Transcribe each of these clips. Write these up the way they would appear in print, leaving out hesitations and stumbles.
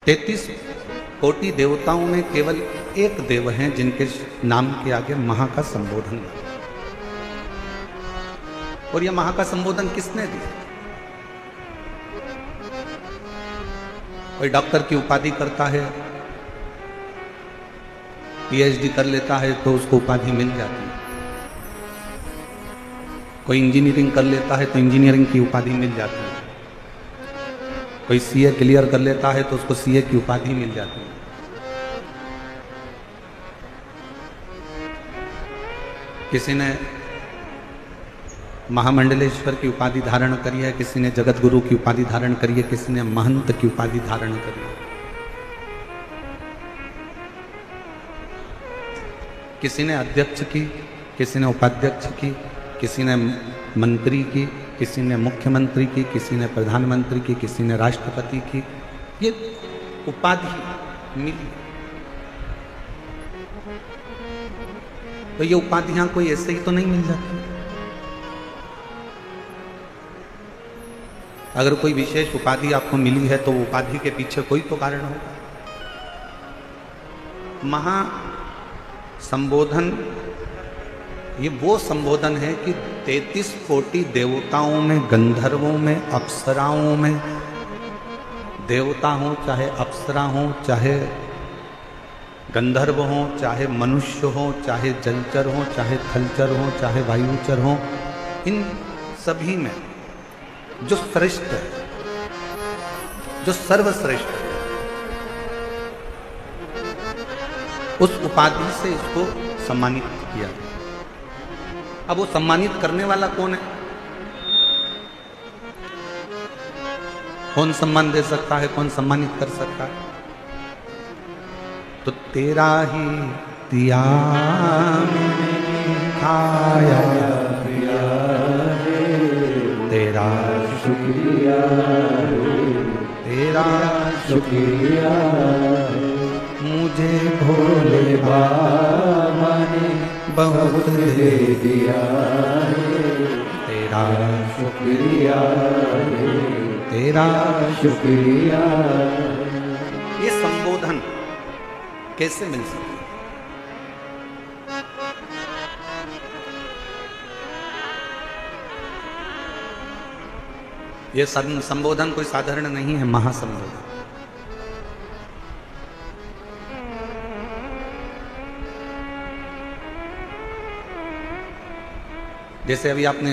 33 कोटि देवताओं में केवल एक देव हैं जिनके नाम के आगे महा का संबोधन है। और यह महा का संबोधन किसने दिया? कोई डॉक्टर की उपाधि करता है, पीएचडी कर लेता है तो उसको उपाधि मिल जाती है। कोई इंजीनियरिंग कर लेता है तो इंजीनियरिंग की उपाधि मिल जाती है। कोई सीए क्लियर कर लेता है तो उसको सीए की उपाधि मिल जाती है। किसी ने महामंडलेश्वर की उपाधि धारण करी है, किसी ने जगत गुरु की उपाधि धारण करी है, किसी ने महंत की उपाधि धारण करी है, किसी ने अध्यक्ष की, किसी ने उपाध्यक्ष की, किसी ने मंत्री की, किसी ने मुख्यमंत्री की, किसी ने प्रधानमंत्री की, किसी ने राष्ट्रपति की। ये उपाधि मिली। तो ये उपाधियां कोई ऐसे ही तो नहीं मिल जाती। अगर कोई विशेष उपाधि आपको मिली है तो वो उपाधि के पीछे कोई तो कारण होगा। महा संबोधन ये वो संबोधन है कि 33 कोटि देवताओं में, गंधर्वों में, अप्सराओं में, देवता हो चाहे अप्सरा हो, चाहे गंधर्व हो, चाहे मनुष्य हो, चाहे जलचर हो, चाहे थलचर हो, चाहे वायुचर हो, इन सभी में जो श्रेष्ठ है, जो सर्वश्रेष्ठ है, उस उपाधि से इसको सम्मानित किया। अब वो सम्मानित करने वाला कौन है? कौन सम्मान दे सकता है, कौन सम्मानित कर सकता है? तो तेरा ही दिया खाया पिया, तेरा शुक्रिया, तेरा शुक्रिया, मुझे भोले बाबा ने बहुत दे दिया, तेरा शुक्रिया, तेरा शुक्रिया। ये संबोधन कैसे मिल सकता? ये संबोधन कोई साधारण नहीं है, महासंबोधन। जैसे अभी आपने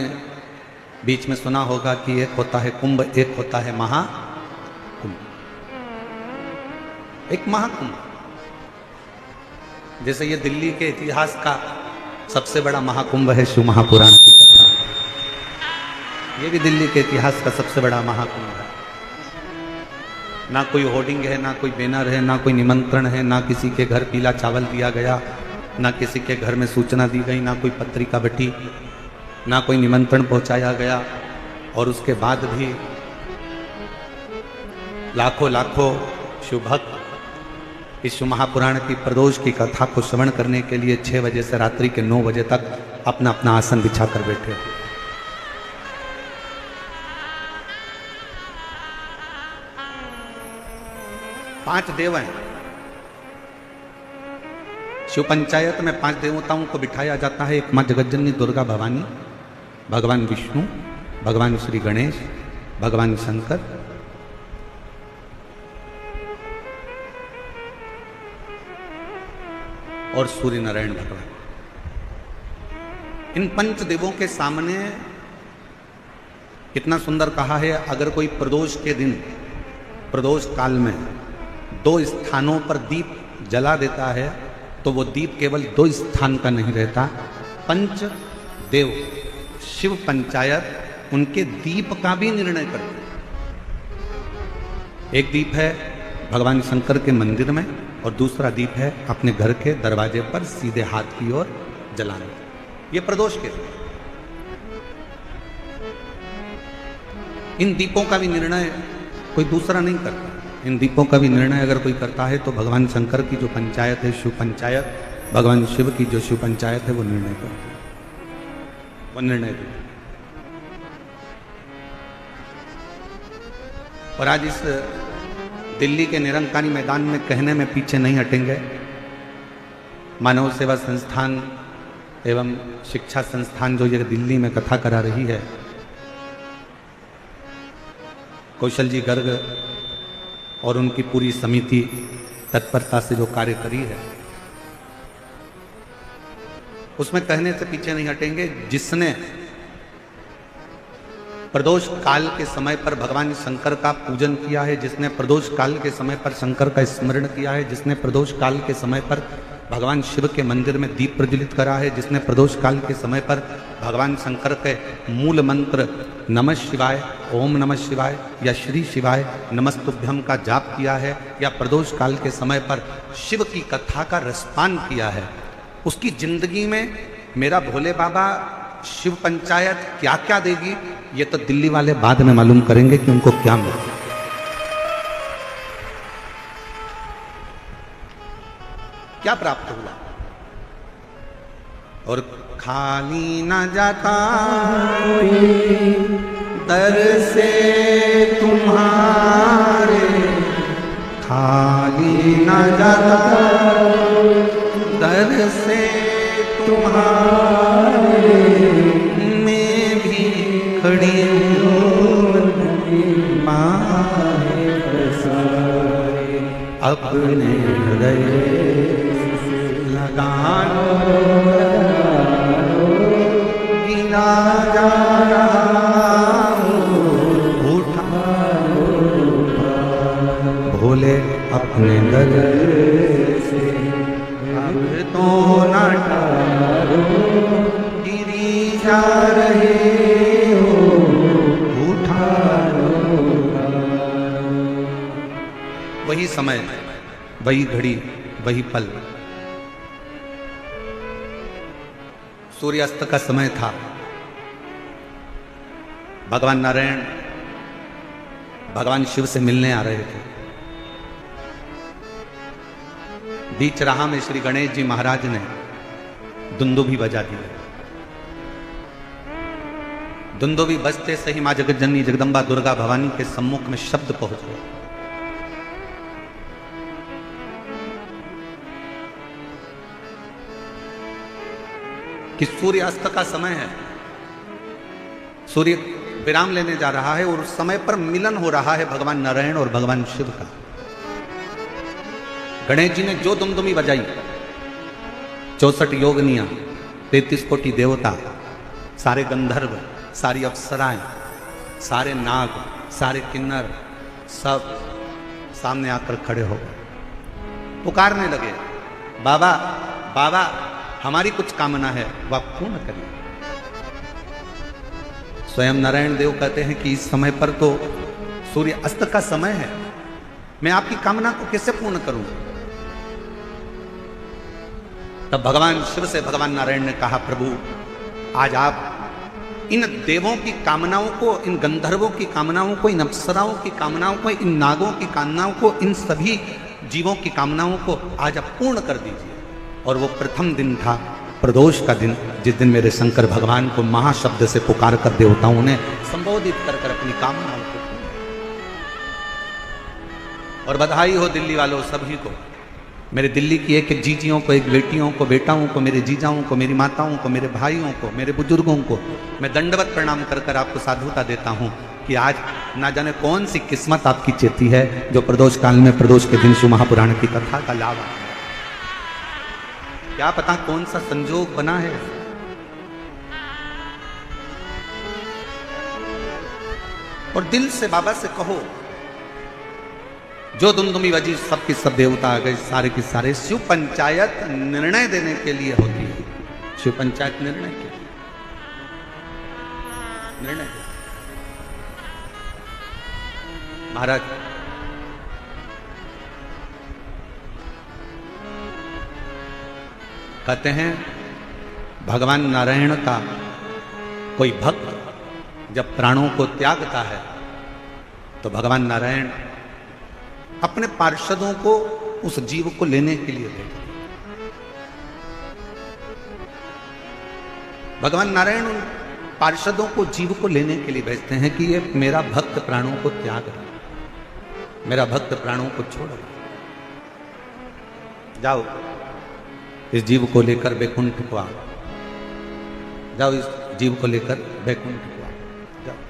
बीच में सुना होगा कि एक होता है कुंभ, एक होता है महाकुंभ। एक महाकुंभ जैसे ये दिल्ली के इतिहास का सबसे बड़ा महाकुंभ है शिव महापुराण की कथा। ये भी दिल्ली के इतिहास का सबसे बड़ा महाकुंभ है। ना कोई होर्डिंग है, ना कोई बैनर है, ना कोई निमंत्रण है, ना किसी के घर पीला चावल दिया गया, ना किसी के घर में सूचना दी गई, ना कोई पत्रिका बटी, ना कोई निमंत्रण पहुंचाया गया। और उसके बाद भी लाखों लाखों शिव भक्त इस शिव महापुराण की प्रदोष की कथा को श्रवण करने के लिए 6 बजे से रात्रि के 9 बजे तक अपना अपना आसन बिछा कर बैठे। पांच देव हैं। शिव पंचायत में 5 देवताओं को बिठाया जाता है। एक माँ जगज्जननी दुर्गा भवानी, भगवान विष्णु, भगवान श्री गणेश, भगवान शंकर, और सूर्य नारायण भगवान। इन पंच देवों के सामने कितना सुंदर कहा है, अगर कोई प्रदोष के दिन, प्रदोष काल में 2 स्थानों पर दीप जला देता है तो वो दीप केवल 2 स्थान का नहीं रहता। पंच देव शिव पंचायत उनके दीप का भी निर्णय करते हैं। एक दीप है भगवान शंकर के मंदिर में और दूसरा दीप है अपने घर के दरवाजे पर सीधे हाथ की ओर जलाना। ये प्रदोष के दिन इन दीपों का भी निर्णय कोई दूसरा नहीं करता। इन दीपों का भी निर्णय अगर कोई करता है तो भगवान शंकर की जो पंचायत है शिव पंचायत, भगवान शिव की जो शिव पंचायत है वो निर्णय करती है, वो निर्णय देती है। और आज इस दिल्ली के निरंकारी मैदान में कहने में पीछे नहीं हटेंगे। मानव सेवा संस्थान एवं शिक्षा संस्थान जो ये दिल्ली में कथा करा रही है, कौशल जी गर्ग और उनकी पूरी समिति तत्परता से जो कार्य करी है, उसमें कहने से पीछे नहीं हटेंगे। जिसने प्रदोष काल के समय पर भगवान शंकर का पूजन किया है, जिसने प्रदोष काल के समय पर शंकर का स्मरण किया है, जिसने प्रदोष काल के समय पर भगवान शिव के मंदिर में दीप प्रज्वलित करा है, जिसने प्रदोष काल के समय पर भगवान शंकर के मूल मंत्र नमः शिवाय, ओम नमः शिवाय या श्री शिवाय नमस्तुभ्यम का जाप किया है, या प्रदोष काल के समय पर शिव की कथा का रसपान किया है, उसकी जिंदगी में मेरा भोले बाबा शिव पंचायत क्या क्या देगी, ये तो दिल्ली वाले बाद में मालूम करेंगे कि उनको क्या मिलेगा। क्या प्राप्त हुआ। और खाली न जाता दर से तुम्हारे, खाली न जाता दर से तुम्हारे, मैं भी खड़ी हूँ अपने हृदय लगानो, गिना जा रहा हूँ भोले अपने गले से, अब तो न टारो गिरी जा रहे हो, उठारो। वही समय, वही घड़ी, वही पल, सूर्यास्त का समय था। भगवान नारायण भगवान शिव से मिलने आ रहे थे। बीच राह में श्री गणेश जी महाराज ने दुंदुभी बजा दी। दुंदुभी बजते से ही मां जगत जननी जगदम्बा दुर्गा भवानी के सम्मुख में शब्द पहुंच गए। कि सूर्यास्त का समय है, सूर्य विराम लेने जा रहा है और उस समय पर मिलन हो रहा है भगवान नारायण और भगवान शिव का। गणेश जी ने जो दुमदुमी बजाई, 64 योगनियां, 33 कोटि देवता, सारे गंधर्व, सारी अप्सराएं, सारे नाग, सारे किन्नर, सब सामने आकर खड़े हो गए, पुकारने लगे, बाबा बाबा हमारी कुछ कामना है, वह पूर्ण करिए। स्वयं नारायण देव कहते हैं कि इस समय पर तो सूर्य अस्त का समय है, मैं आपकी कामना को कैसे पूर्ण करूं। तब भगवान शिव से भगवान नारायण ने कहा, प्रभु आज आप इन देवों की कामनाओं को, इन गंधर्वों की कामनाओं को, इन अप्सराओं की कामनाओं को, इन नागों की कामनाओं को, इन सभी जीवों की कामनाओं को आज आप पूर्ण कर दीजिए। और वो प्रथम दिन था, प्रदोष का दिन, जिस दिन मेरे शंकर भगवान को महाशब्द से पुकार कर देवताओं ने संबोधित कर कर अपनी कामनाओं को। और बधाई हो दिल्ली वालों सभी को, मेरे दिल्ली की एक एक जीजियों को, एक बेटियों को, बेटाओं को, मेरे जीजाओं को, मेरी माताओं को, मेरे भाइयों को, मेरे बुजुर्गों को मैं दंडवत प्रणाम कर कर आपको साधुता देता हूं कि आज ना जाने कौन सी किस्मत आपकी चेती है जो प्रदोष काल में, प्रदोष के दिन शिव महापुराण की कथा का लाभ आ, क्या पता कौन सा संजोग बना है। और दिल से बाबा से कहो, जो दुमदुमी बजी सब की सब देवता आ गए, सारे के सारे। शिव पंचायत निर्णय देने के लिए होती है, शिव पंचायत निर्णय के लिए, निर्णय महाराज कहते हैं भगवान नारायण का कोई भक्त जब प्राणों को त्यागता है तो भगवान नारायण अपने पार्षदों को उस जीव को लेने के लिए भेजते हैं। भगवान नारायण उन पार्षदों को जीव को लेने के लिए भेजते हैं कि ये मेरा भक्त प्राणों को त्याग रहा है। मेरा भक्त प्राणों को छोड़ो, जाओ इस जीव को लेकर बैकुंठ को आओ, जाओ इस जीव को लेकर बैकुंठ को आओ, जाओ।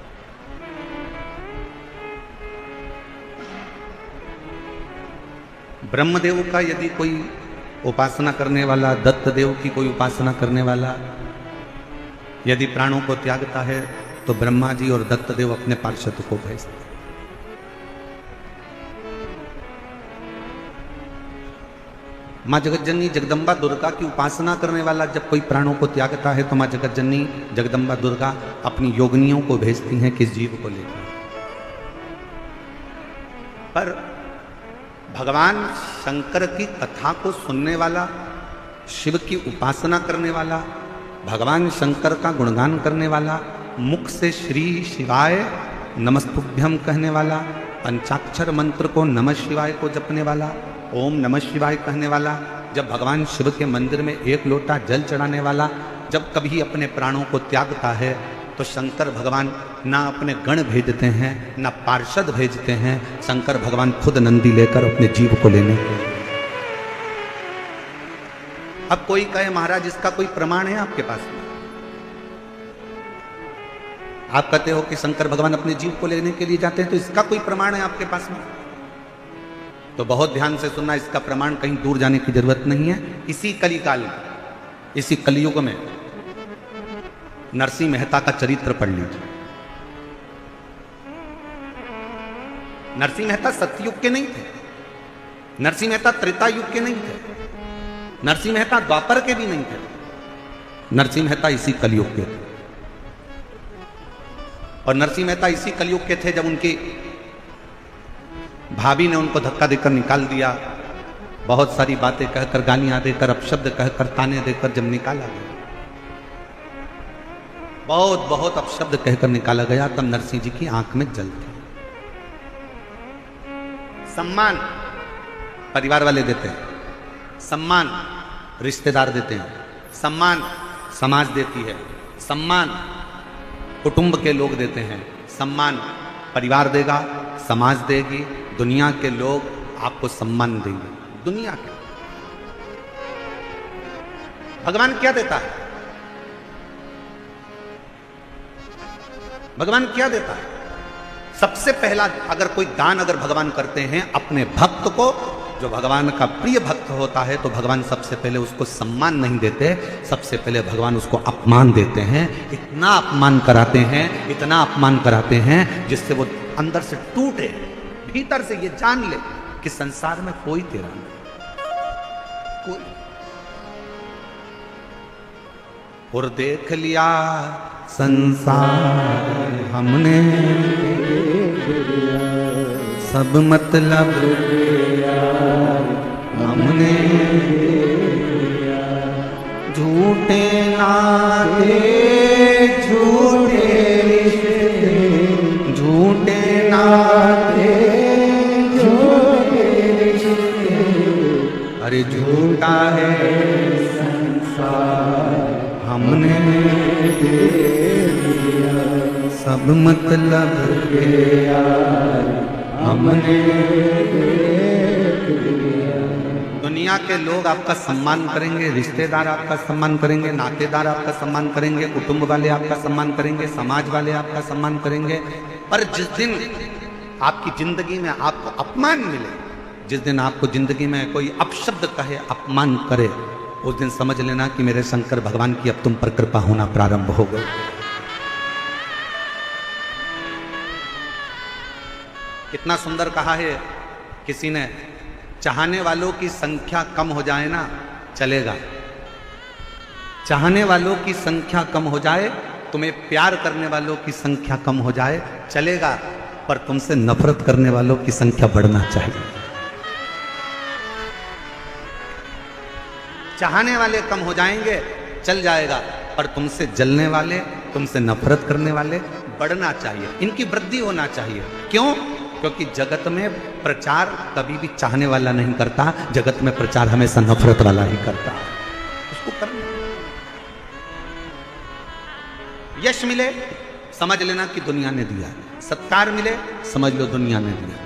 ब्रह्मदेव का यदि कोई उपासना करने वाला, दत्त देव की कोई उपासना करने वाला यदि प्राणों को त्यागता है तो ब्रह्मा जी और दत्त देव अपने पार्षद को भेजते हैं। माँ जगतजननी जगदम्बा दुर्गा की उपासना करने वाला जब कोई प्राणों को त्यागता है तो माँ जगतजननी जगदम्बा दुर्गा अपनी योगिनियों को भेजती हैं किस जीव को लेकर। पर भगवान शंकर की कथा को सुनने वाला, शिव की उपासना करने वाला, भगवान शंकर का गुणगान करने वाला, मुख से श्री शिवाय नमस्तुभ्यम कहने वाला, पंचाक्षर मंत्र को नमः शिवाय को जपने वाला, ओम नमः शिवाय कहने वाला, जब भगवान शिव के मंदिर में एक लोटा जल चढ़ाने वाला जब कभी अपने प्राणों को त्यागता है तो शंकर भगवान ना अपने गण भेजते हैं ना पार्षद भेजते हैं, शंकर भगवान खुद नंदी लेकर अपने जीव को लेने के लिए। अब कोई कहे महाराज इसका कोई प्रमाण है आपके पास में? आप कहते हो कि शंकर भगवान अपने जीव को लेने के लिए जाते हैं, तो इसका कोई प्रमाण है आपके पास में? तो बहुत ध्यान से सुनना, इसका प्रमाण कहीं दूर जाने की जरूरत नहीं है। इसी कलिकाल में, इसी कलयुग में नरसिंह मेहता का चरित्र पढ़ लीजिए। नरसिंह मेहता सतयुग के नहीं थे, नरसिंह मेहता त्रेता युग के नहीं थे, नरसिंह मेहता द्वापर के भी नहीं थे, नरसिंह मेहता इसी कलयुग के थे। और नरसिंह मेहता इसी कलयुग के थे जब उनकी भाभी ने उनको धक्का देकर निकाल दिया, बहुत सारी बातें कहकर, गालियां देकर, अपशब्द कहकर, ताने देकर जब निकाला गया, बहुत अपशब्द कहकर निकाला गया, तब नरसिंह जी की आंख में जल थे। सम्मान परिवार वाले देते हैं, सम्मान रिश्तेदार देते हैं, सम्मान समाज देती है, सम्मान कुटुंब के लोग देते हैं, सम्मान परिवार देगा, समाज देगी, दुनिया के लोग आपको सम्मान देंगे। दुनिया के भगवान क्या देता है? भगवान क्या देता है? सबसे पहला अगर कोई दान अगर भगवान करते हैं अपने भक्त को, जो भगवान का प्रिय भक्त होता है, तो भगवान सबसे पहले उसको सम्मान नहीं देते, सबसे पहले भगवान उसको अपमान देते हैं। इतना अपमान कराते हैं, इतना अपमान कराते हैं जिससे वो अंदर से टूटे, भीतर से ये जान ले कि संसार में कोई तेरा नहीं, कोई। और देख लिया संसार हमने, सब मतलब हमने, झूठे नाते झूठे रिश्ते, झूठे नाते झूठे रिश्ते, अरे झूठा है संसार हमने सब मतलब के यार हमने। दुनिया के लोग आपका सम्मान करेंगे, रिश्तेदार आपका सम्मान करेंगे, नातेदार आपका सम्मान करेंगे, कुटुंब वाले आपका सम्मान करेंगे, समाज वाले आपका सम्मान करेंगे, पर जिस दिन आपकी जिंदगी में आपको अपमान मिले, जिस दिन आपको जिंदगी में कोई अपशब्द कहे, अपमान करे, उस दिन समझ लेना कि मेरे शंकर भगवान की अब तुम पर कृपा होना प्रारंभ हो गई। कितना सुंदर कहा है किसी ने, चाहने वालों की संख्या कम हो जाए ना चलेगा, चाहने वालों की संख्या कम हो जाए, तुम्हें प्यार करने वालों की संख्या कम हो जाए चलेगा, पर तुमसे नफरत करने वालों की संख्या बढ़ना चाहिए। चाहने वाले कम हो जाएंगे चल जाएगा, पर तुमसे जलने वाले, तुमसे नफरत करने वाले बढ़ना चाहिए, इनकी वृद्धि होना चाहिए। क्यों? क्योंकि जगत में प्रचार कभी भी चाहने वाला नहीं करता, जगत में प्रचार हमेशा नफरत वाला ही करता है। उसको करना, यश मिले समझ लेना कि दुनिया ने दिया, सत्कार मिले समझ लो दुनिया ने दिया,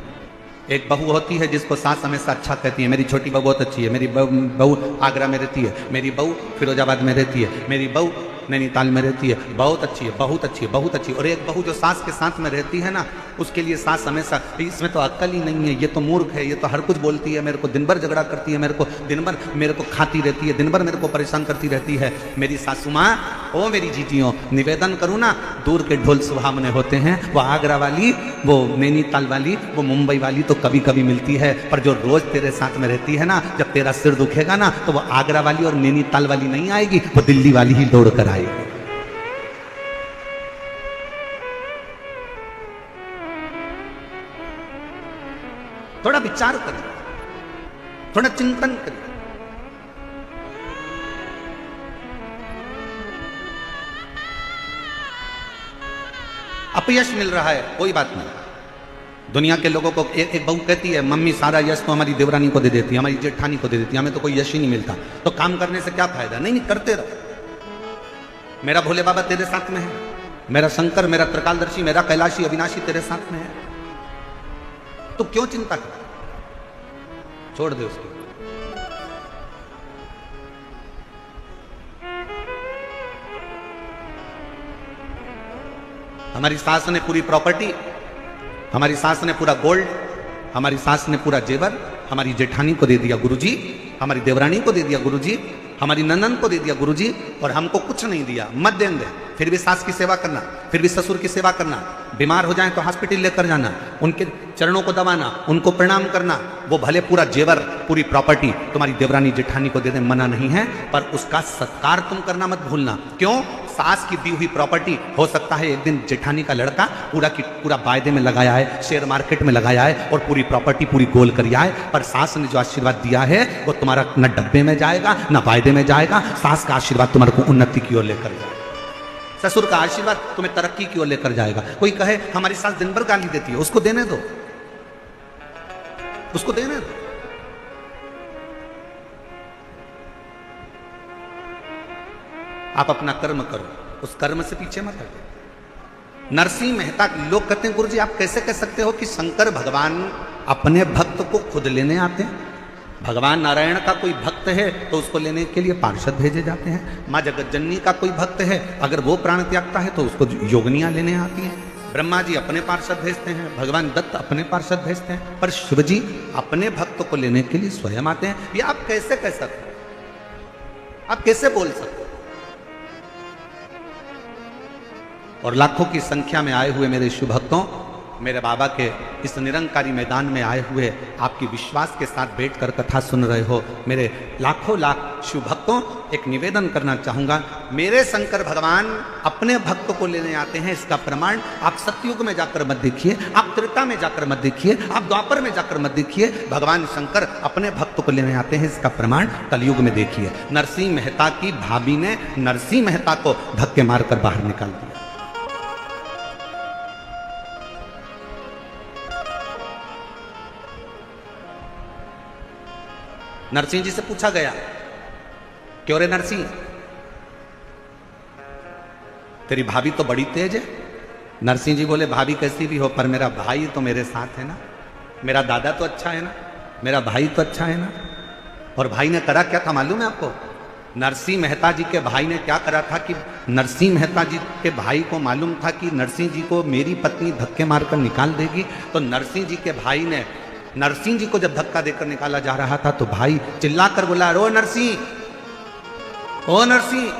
एक बहू होती है जिसको सास हमेशा अच्छा कहती है, मेरी छोटी बहू बहुत अच्छी है, मेरी बहू आगरा में रहती है, मेरी बहू फिरोजाबाद में रहती है, मेरी बहू नैनीताल में रहती है, बहुत अच्छी है, बहुत अच्छी है, बहुत अच्छी है। और एक बहू जो सास के साथ में रहती है ना, उसके लिए सास हमेशा इसमें तो अक्ल ही नहीं है, ये तो मूर्ख है, ये तो हर कुछ बोलती है, मेरे को दिन भर झगड़ा करती है, मेरे को दिन भर मेरे को खाती रहती है, दिन भर मेरे को परेशान करती रहती है। मेरी सासू माँ, ओ मेरी जीतियों, निवेदन करूँ ना, दूर के ढोल सुहावने होते हैं, वो आगरा वाली, वो नैनीताल वाली, वो मुंबई वाली तो कभी कभी मिलती है, पर जो रोज तेरे साथ में रहती है ना, जब तेरा सिर दुखेगा ना, तो वो आगरा वाली और नैनीताल वाली नहीं आएगी, वो दिल्ली वाली ही दौड़ कर आएगी। थोड़ा विचार करिए, थोड़ा चिंतन करिए। अपयश मिल रहा है, कोई बात नहीं। दुनिया के लोगों को एक बहू कहती है, मम्मी सारा यश तो हमारी देवरानी को दे देती है, हमारी जेठानी को दे देती है, हमें तो कोई यश ही नहीं मिलता, तो काम करने से क्या फायदा। नहीं नहीं, करते रहो। मेरा भोले बाबा तेरे साथ में है, मेरा शंकर, मेरा त्रिकालदर्शी, मेरा कैलाशी अविनाशी तेरे साथ में है, तो क्यों चिंता कर, छोड़ दे उसको। हमारी सास ने पूरी प्रॉपर्टी, हमारी सास ने पूरा गोल्ड, हमारी सास ने पूरा जेवर हमारी जेठानी को दे दिया गुरुजी, हमारी देवरानी को दे दिया गुरुजी, हमारी ननन को दे दिया गुरुजी, और हमको कुछ नहीं दिया। मत देंगे, फिर भी सास की सेवा करना, फिर भी ससुर की सेवा करना, बीमार हो जाए तो हॉस्पिटल लेकर जाना, उनके चरणों को दबाना, उनको प्रणाम करना। वो भले पूरा जेवर, पूरी प्रॉपर्टी तुम्हारी देवरानी जेठानी को दे दे, मना नहीं है, पर उसका सत्कार तुम करना मत भूलना। क्यों? सास की दी हुई प्रॉपर्टी हो सकता है एक दिन जेठानी का लड़का पूरा की पूरा वायदे में लगाया है, शेयर मार्केट में लगाया है, और पूरी प्रॉपर्टी पूरी गोल कर आए, पर सास ने जो आशीर्वाद दिया है वो तुम्हारा न डब्बे में जाएगा न वायदे में जाएगा। सास का आशीर्वाद तुम्हारे को उन्नति की ओर लेकर जाएगा, ससुर का आशीर्वाद तुम्हें तरक्की की ओर लेकर जाएगा। कोई कहे हमारी सास दिन भर गाली देती है, उसको देने दो, उसको देने दो। आप अपना कर्म करो, उस कर्म से पीछे मत हटो। नरसिंह मेहता, लोग कहते हैं गुरुजी आप कैसे कह सकते हो कि शंकर भगवान अपने भक्त को खुद लेने आते हैं? भगवान नारायण का कोई भक्त है तो उसको लेने के लिए पार्षद भेजे जाते हैं। माँ जगतजननी का कोई भक्त है, अगर वो प्राण त्यागता है तो उसको योगनियां लेने आती हैं। ब्रह्मा जी अपने पार्षद भेजते हैं, भगवान दत्त अपने पार्षद भेजते हैं, पर शिव जी अपने भक्त को लेने के लिए स्वयं आते हैं। ये आप कैसे कह सकते हो? आप कैसे बोल सकते हो? और लाखों की संख्या में आए हुए मेरे शिव भक्तों, मेरे बाबा के इस निरंकारी मैदान में आए हुए आपकी विश्वास के साथ बैठकर कथा सुन रहे हो मेरे लाखों लाख शिव भक्तों, एक निवेदन करना चाहूंगा। मेरे शंकर भगवान अपने भक्त को लेने आते हैं, इसका प्रमाण आप सतयुग में जाकर मत देखिए, आप त्रेता में जाकर मत देखिए, आप द्वापर में जाकर मत देखिए। भगवान शंकर अपने भक्त को लेने आते हैं, इसका प्रमाण कलयुग में देखिए। नरसिंह मेहता की भाभी ने नरसिंह मेहता को धक्के मारकर बाहर निकाल दिया। नरसिंह जी से पूछा गया, क्यों रे नरसिंह, तेरी भाभी तो बड़ी तेज है। नरसिंह जी बोले भाभी कैसी भी हो, पर मेरा भाई तो मेरे साथ है ना, मेरा दादा तो अच्छा है ना, मेरा भाई तो अच्छा है ना। और भाई ने करा क्या था मालूम है आपको? नरसिंह मेहता जी के भाई ने क्या करा था कि नरसिंह मेहता जी के भाई को मालूम था कि नरसिंह जी को मेरी पत्नी धक्के मारकर निकाल देगी, तो नरसिंह जी के भाई ने नरसिंह जी को जब धक्का देकर निकाला जा रहा था तो भाई चिल्लाकर बोला, रो नरसिंह, ओ नरसिंह,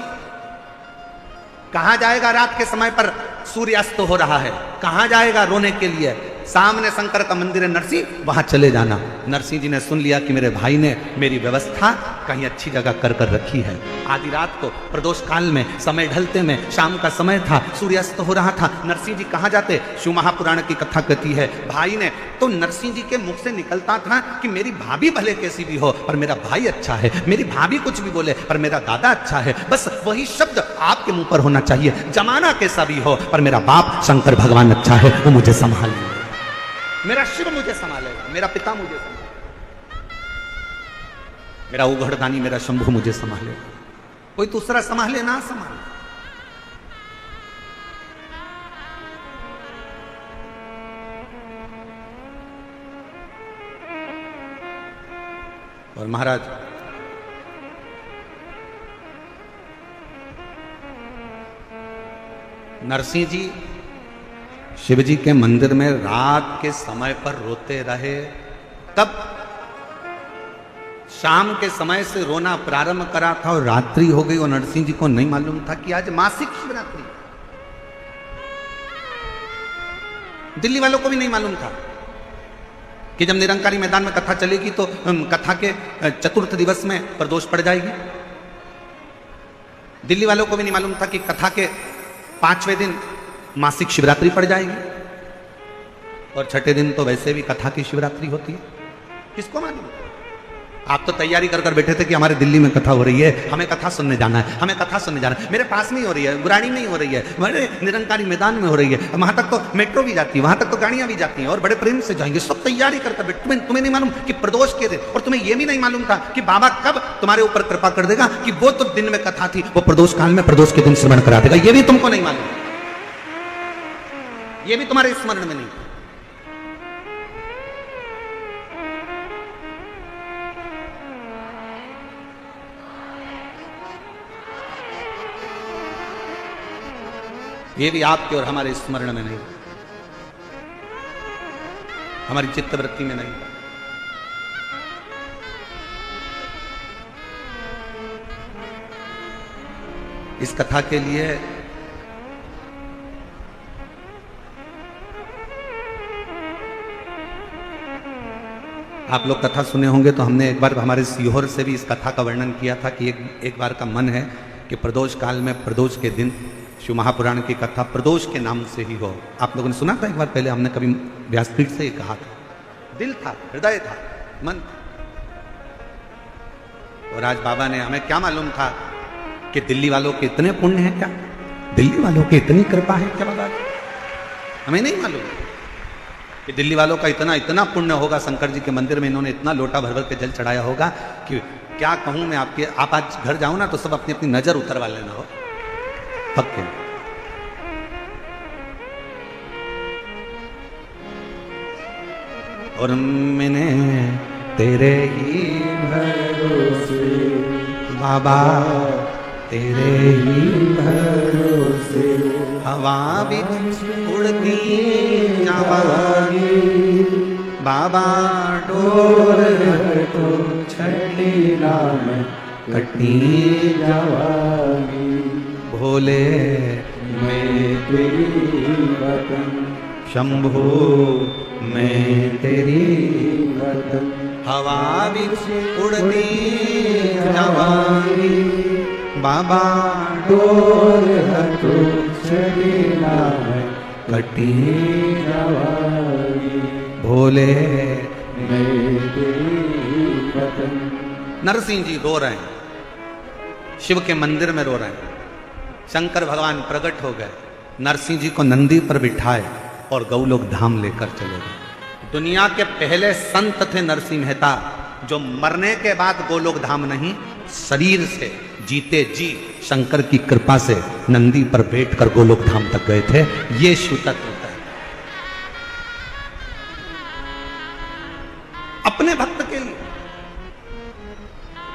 कहां जाएगा? रात के समय पर सूर्यास्त हो रहा है, कहां जाएगा रोने के लिए? सामने शंकर का मंदिर है नरसिंह, वहां चले जाना। नरसिंह जी ने सुन लिया कि मेरे भाई ने मेरी व्यवस्था कहीं अच्छी जगह कर कर रखी है। आधी रात को प्रदोष काल में, समय ढलते में, शाम का समय था, सूर्यास्त हो रहा था। नरसिंह जी कहाँ जाते? शिव महापुराण की कथा कहती है भाई ने, तो नरसिंह जी के मुख से निकलता था कि मेरी भाभी भले कैसी भी हो पर मेरा भाई अच्छा है, मेरी भाभी कुछ भी बोले पर मेरा दादा अच्छा है। बस वही शब्द आपके मुंह पर होना चाहिए, जमाना कैसा भी हो पर मेरा बाप शंकर भगवान अच्छा है, वो मुझे संभाल लेगा, मेरा शिव मुझे संभालेगा, मेरा पिता मुझे संभालेगा, मेरा उघड़दानी मेरा शंभु मुझे संभालेगा, कोई दूसरा संभाले ना संभाले। और महाराज नरसिंह जी शिव जी के मंदिर में रात के समय पर रोते रहे। तब शाम के समय से रोना प्रारंभ करा था और रात्रि हो गई और नरसिंह जी को नहीं मालूम था कि आज मासिक शिवरात्रि। दिल्ली वालों को भी नहीं मालूम था कि जब निरंकारी मैदान में कथा चलेगी तो कथा के चतुर्थ दिवस में प्रदोष पड़ जाएगी। दिल्ली वालों को भी नहीं मालूम था कि कथा के 5वें दिन मासिक शिवरात्रि पड़ जाएगी और छठे दिन तो वैसे भी कथा की शिवरात्रि होती है। किसको मालूम? आप तो तैयारी कर कर बैठे थे कि हमारे दिल्ली में कथा हो रही है, हमें कथा सुनने जाना है, हमें कथा सुनने जाना है। मेरे पास नहीं हो रही है, गुराड़ी में ही हो रही है, हमारे निरंकारी मैदान में हो रही है, वहां तक तो मेट्रो भी जाती है, वहां तक तो गाड़ियां भी जाती हैं और बड़े प्रेम से जाएंगे। सब तैयारी कर कर बैठे। तुम्हें नहीं मालूम कि प्रदोष के दिन, और तुम्हें यह भी नहीं मालूम था कि बाबा कब तुम्हारे ऊपर कृपा कर देगा कि वो तो दिन में कथा थी, वो प्रदोष काल में प्रदोष के दिन श्रवण करा देगा। ये भी तुमको नहीं मालूम, ये भी तुम्हारे स्मरण में नहीं। ये भी आपके और हमारे स्मरण में नहीं, हमारी चित्तवृत्ति में नहीं। इस कथा के लिए आप लोग कथा सुने होंगे तो हमने एक बार हमारे सीहोर से भी इस कथा का वर्णन किया था कि एक बार का मन है कि प्रदोष काल में प्रदोष के दिन शिव महापुराण की कथा प्रदोष के नाम से ही हो। आप लोगों ने सुना था एक बार पहले, हमने कभी व्यासपीठ से ही कहा था। दिल था, हृदय था, मन था। और आज बाबा ने, हमें क्या मालूम था कि दिल्ली वालों के इतने पुण्य हैं क्या, दिल्ली वालों की इतनी कृपा है क्या बाबा? हमें नहीं मालूम कि दिल्ली वालों का इतना इतना पुण्य होगा। शंकर जी के मंदिर में इन्होंने इतना लोटा भर भर के जल चढ़ाया होगा कि क्या कहूं मैं आपके। आप आज घर जाओ ना तो सब अपनी अपनी नजर उतरवा लेना हो पक्के। और मैंने तेरे ही भरोसे बाबा, तेरे ही भरोसे हवा भी उड़ती जावागी बाबा, डोर तो छठी नाम कटी जावागी। भोले मैं तेरी वतन, शंभो मैं तेरी वतन, हवा भी उड़ती जावागी बाबा, डोर तो छठी नाम कटी जावागी। भोले मैं तेरी वतन। नरसिंह जी रो रहे हैं, शिव के मंदिर में रो रहे हैं। शंकर भगवान प्रकट हो गए, नरसिंह जी को नंदी पर बिठाए और गौलोक धाम लेकर चले गए। दुनिया के पहले संत थे नरसिंह मेहता, जो मरने के बाद गोलोक धाम नहीं, शरीर से जीते जी शंकर की कृपा से नंदी पर बैठकर गोलोक धाम तक गए थे। ये शिव तत्व है। अपने भक्त के लिए,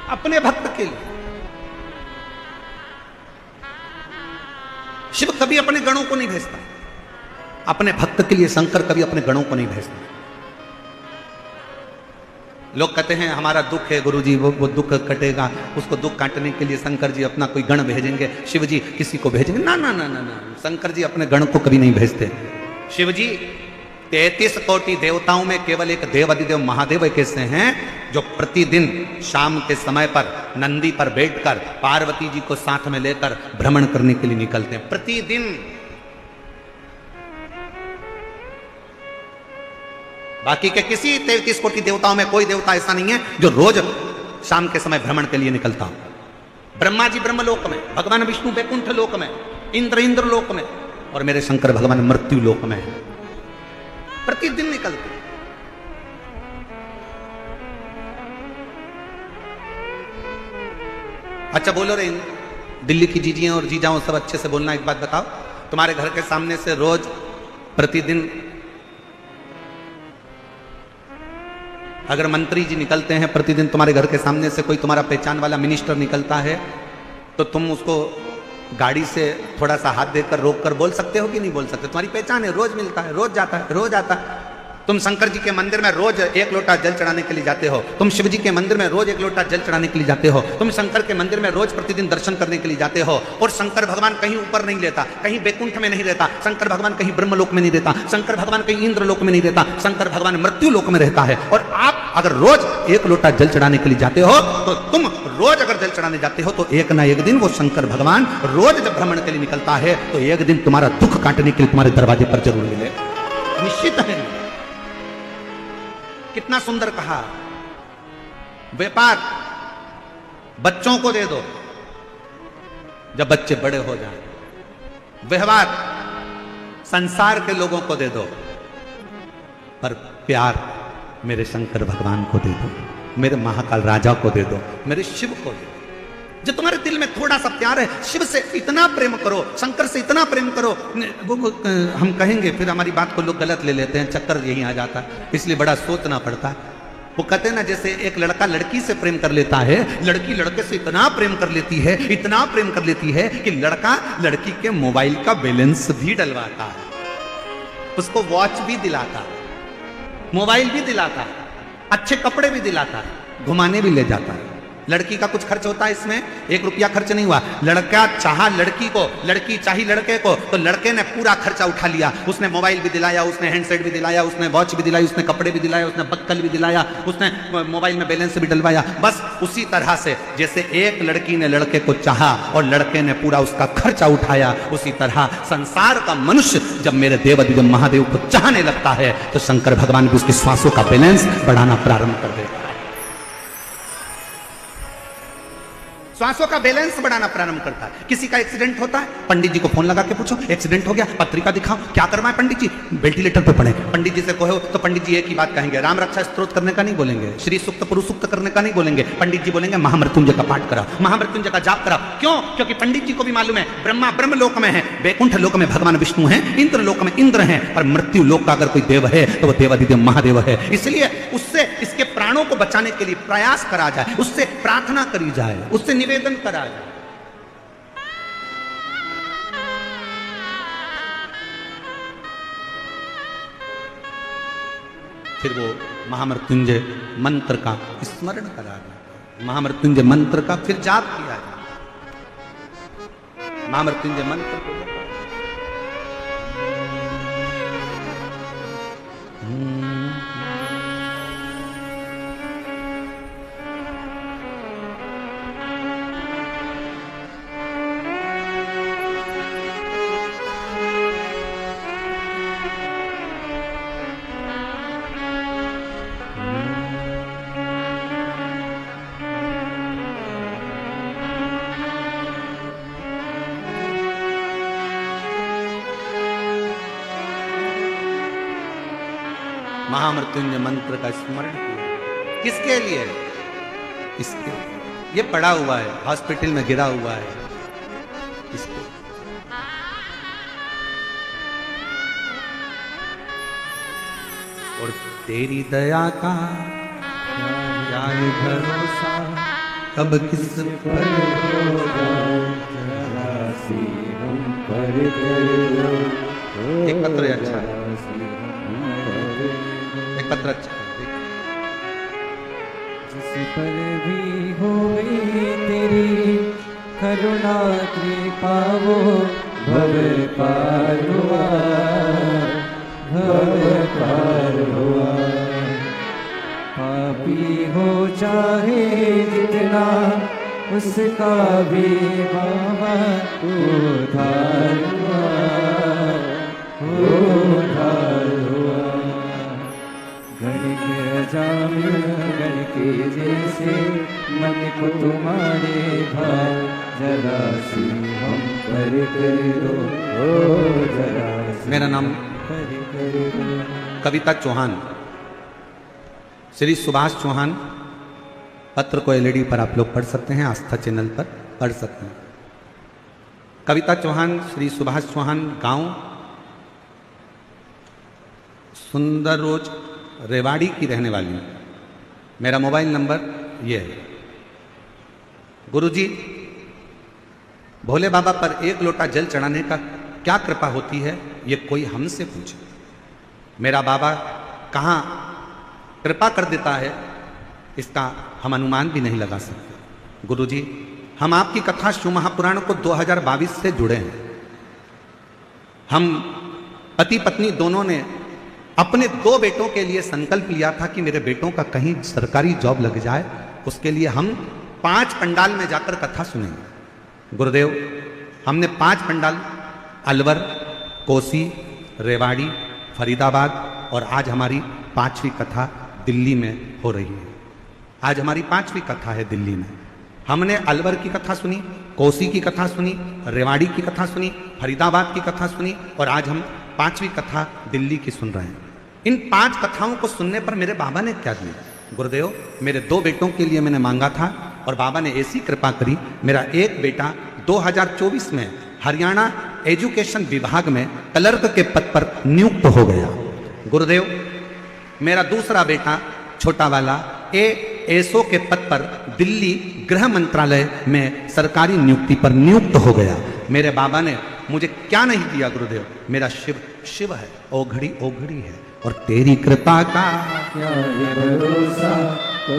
अपने भक्त के लिए शिव कभी अपने गणों को नहीं भेजता। अपने भक्त के लिए शंकर कभी अपने गणों को नहीं भेजता। लोग कहते हैं हमारा दुख है गुरुजी, वो दुख कटेगा, उसको दुख काटने के लिए शंकर जी अपना कोई गण भेजेंगे, शिव जी किसी को भेजेंगे। ना ना ना ना ना, शंकर जी अपने गण को कभी नहीं भेजते। शिव जी 33 कोटि देवताओं में केवल एक देव अधिदेव महादेव एक ऐसे हैं जो प्रतिदिन शाम के समय पर नंदी पर बैठकर पार्वती जी को साथ में लेकर भ्रमण करने के लिए निकलते हैं प्रतिदिन। बाकी के किसी 33 कोटि देवताओं में कोई देवता ऐसा नहीं है जो रोज शाम के समय भ्रमण के लिए निकलता हो। ब्रह्मा जी ब्रह्मलोक में, भगवान विष्णु वैकुंठ लोक में, इंद्र लोक में, और मेरे शंकर भगवान मृत्यु लोक में है। प्रतिदिन निकलते। अच्छा बोलो रे, दिल्ली की जीजियां और जीजाओं सब अच्छे से बोलना। एक बात बताओ, तुम्हारे घर के सामने से रोज प्रतिदिन अगर मंत्री जी निकलते हैं प्रतिदिन तुम्हारे घर के सामने से, कोई तुम्हारा पहचान वाला मिनिस्टर निकलता है, तो तुम उसको गाड़ी से थोड़ा सा हाथ देकर रोक कर बोल सकते हो कि नहीं बोल सकते? तुम्हारी पहचान है, रोज मिलता है, रोज जाता है, रोज आता है। तुम शंकर जी के मंदिर में रोज एक लोटा जल चढ़ाने के लिए जाते हो, तुम शिव जी के मंदिर में रोज एक लोटा जल चढ़ाने के लिए जाते हो, तुम शंकर के मंदिर में रोज प्रतिदिन दर्शन करने के लिए जाते हो। और शंकर भगवान कहीं ऊपर नहीं रहता, कहीं बैकुंठ में नहीं रहता, शंकर भगवान कहीं ब्रह्मलोक में नहीं रहता, शंकर भगवान कहीं इंद्रलोक में नहीं रहता, शंकर भगवान मृत्यु लोक में रहता है। और आप अगर रोज एक लोटा जल चढ़ाने के लिए जाते हो, तो तुम रोज अगर जल चढ़ाने जाते हो, तो एक ना एक दिन वो शंकर भगवान रोज जब भ्रमण के लिए निकलता है, तो एक दिन तुम्हारा दुख काटने के लिए तुम्हारे दरवाजे पर जरूर मिले, निश्चित है। कितना सुंदर कहा। व्यापार बच्चों को दे दो जब बच्चे बड़े हो जाएं, व्यवहार संसार के लोगों को दे दो, पर प्यार मेरे शंकर भगवान को दे दो, मेरे महाकाल राजा को दे दो, मेरे शिव को दे दो। जो तुम्हारे दिल में थोड़ा सा प्यार है, शिव से इतना प्रेम करो, शंकर से इतना प्रेम करो। वो हम कहेंगे, फिर हमारी बात को लोग गलत ले लेते हैं, चक्कर यही आ जाता है, इसलिए बड़ा सोचना पड़ता है। वो कहते हैं ना, जैसे एक लड़का लड़की से प्रेम कर लेता है, लड़की लड़के से इतना प्रेम कर लेती है, इतना प्रेम कर लेती है कि लड़का लड़की के मोबाइल का बैलेंस भी डलवाता है, उसको वॉच भी दिलाता है, मोबाइल भी दिलाता है, अच्छे कपड़े भी दिलाता है, घुमाने भी ले जाता है। लड़की का कुछ खर्च होता है इसमें, 1 रुपया खर्च नहीं हुआ। लड़का चाहा लड़की को, लड़की चाही लड़के को, तो लड़के ने पूरा खर्चा उठा लिया। उसने मोबाइल भी दिलाया, उसने हैंडसेट भी दिलाया, उसने वॉच भी दिलाई, उसने कपड़े भी दिलाया, उसने बक्कल भी दिलाया, उसने मोबाइल में बैलेंस भी डलवाया। बस उसी तरह से जैसे एक लड़की ने लड़के को चाहा और लड़के ने पूरा उसका खर्चा उठाया, उसी तरह संसार का मनुष्य जब मेरे देवाधिदेव महादेव को चाहने लगता है, तो शंकर भगवान भी उसके श्वासों का बैलेंस बढ़ाना प्रारंभ कर देता है। श्वासों का बैलेंस बढ़ाना प्रारंभ करता है। किसी का एक्सीडेंट होता है, पंडित जी को फोन लगा के पूछो, एक्सीडेंट हो गया, पत्रिका दिखाओ, क्या करवाएं पंडित जी? वेंटिलेटर पे पड़े। पंडित जी से कहो तो पंडित जी एक ही बात कहेंगे, राम रक्षा स्तोत्र करने का नहीं बोलेंगे, श्री सूक्त पुरुष सूक्त करने का नहीं बोलेंगे। पंडित जी बोलेंगे महामृत्युंजय का पाठ कराओ, महामृत्युंजय का जाप कराओ। क्यों? क्योंकि पंडित जी को भी मालूम है ब्रह्मा ब्रह्म लोक में है, वैकुंठ लोक में भगवान विष्णु है, इंद्र लोक में इंद्र है, और मृत्यु लोक का अगर कोई देव है तो वो देवाधिदेव महादेव है। इसलिए उससे इसके प्राणों को बचाने के लिए प्रयास करा जाए, उससे प्रार्थना करी जाए, उससे निवेदन करा जाए। फिर वो महामृत्युंजय मंत्र का स्मरण करा जाए, महामृत्युंजय मंत्र का फिर जाप किया जाए। महामृत्युंजय मंत्र को महामृत्युंजय मंत्र का स्मरण किया। किसके लिए? इसके ये पड़ा हुआ है, हॉस्पिटल में गिरा हुआ है, इसके। और तेरी दया का क्या भरोसा, कब किस पर एक पत्र अच्छा है, पत्र अच्छा जिस पर भी हो तेरी करुणा कृपा, वो भव पार हुआ, भव पार हुआ। पापी हो चाहे जितना, उसका भी बाबा उद्धार हुआ, उद्धार हुआ। गण के गण के जैसे मन को तुम्हारे भाव, जरा सी हम पर कर दो, ओ जरा सी। मेरा नाम कविता चौहान, श्री सुभाष चौहान। पत्र को एलईडी पर आप लोग पढ़ सकते हैं, आस्था चैनल पर पढ़ सकते हैं। कविता चौहान, श्री सुभाष चौहान, गांव सुंदर रोज रेवाड़ी की रहने वाली, मेरा मोबाइल नंबर ये है। गुरुजी, भोले बाबा पर एक लोटा जल चढ़ाने का क्या कृपा होती है, ये कोई हमसे पूछे। मेरा बाबा कहाँ कृपा कर देता है, इसका हम अनुमान भी नहीं लगा सकते। गुरुजी, हम आपकी कथा शिव महापुराण को 2022 से जुड़े हैं। हम पति पत्नी दोनों ने अपने 2 बेटों के लिए संकल्प लिया था कि मेरे बेटों का कहीं सरकारी जॉब लग जाए, उसके लिए हम 5 पंडाल में जाकर कथा सुनेंगे। गुरुदेव, हमने 5 पंडाल अलवर, कोसी, रेवाड़ी, फरीदाबाद और आज हमारी 5वीं कथा दिल्ली में हो रही है। आज हमारी 5वीं कथा है दिल्ली में। हमने अलवर की कथा सुनी, कोसी की कथा सुनी, रेवाड़ी की कथा सुनी, फरीदाबाद की कथा सुनी और आज हम 5वीं कथा दिल्ली की सुन रहे हैं। इन 5 कथाओं को सुनने पर मेरे बाबा ने क्या दिया? गुरुदेव, मेरे 2 बेटों के लिए मैंने मांगा था और बाबा ने ऐसी कृपा करी, मेरा एक बेटा 2024 में हरियाणा एजुकेशन विभाग में क्लर्क के पद पर नियुक्त हो गया। गुरुदेव, मेरा दूसरा बेटा छोटा वाला एएसओ के पद पर दिल्ली गृह मंत्रालय में सरकारी नियुक्ति पर नियुक्त हो गया। मेरे बाबा ने मुझे क्या नहीं दिया गुरुदेव? मेरा शिव शिव है, ओघड़ी ओघड़ी है और तेरी कृपा का क्या ये भरोसा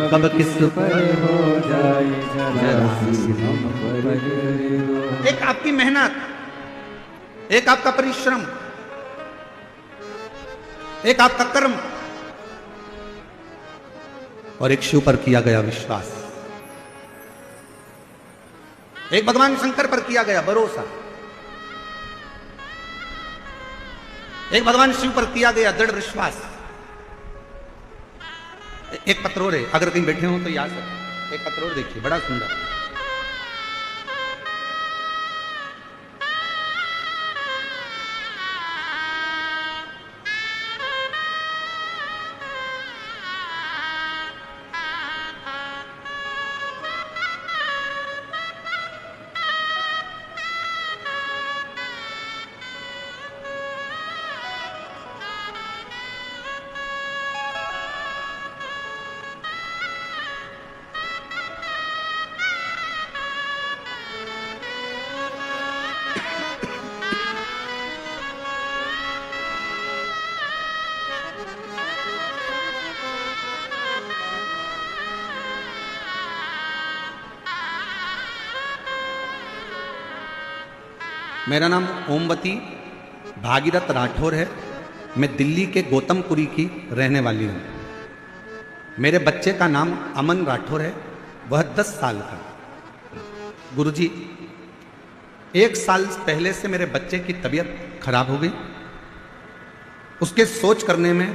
कब किस पर हो जाए, जरा सी हम पर गिरे हो। एक आपकी मेहनत, एक आपका परिश्रम, एक आपका कर्म और एक शिव पर किया गया विश्वास, एक भगवान शंकर पर किया गया भरोसा, एक भगवान शिव पर किया गया दृढ़ विश्वास। एक पत्रोर है, अगर कहीं बैठे हो तो याद रखें, एक पत्रोर देखिए, बड़ा सुंदर। मेरा नाम ओमवती भागीरथ राठौर है। मैं दिल्ली के गौतमपुरी की रहने वाली हूँ। मेरे बच्चे का नाम अमन राठौर है, वह 10 साल का। गुरुजी, 1 साल पहले से मेरे बच्चे की तबीयत खराब हो गई। उसके सोच करने में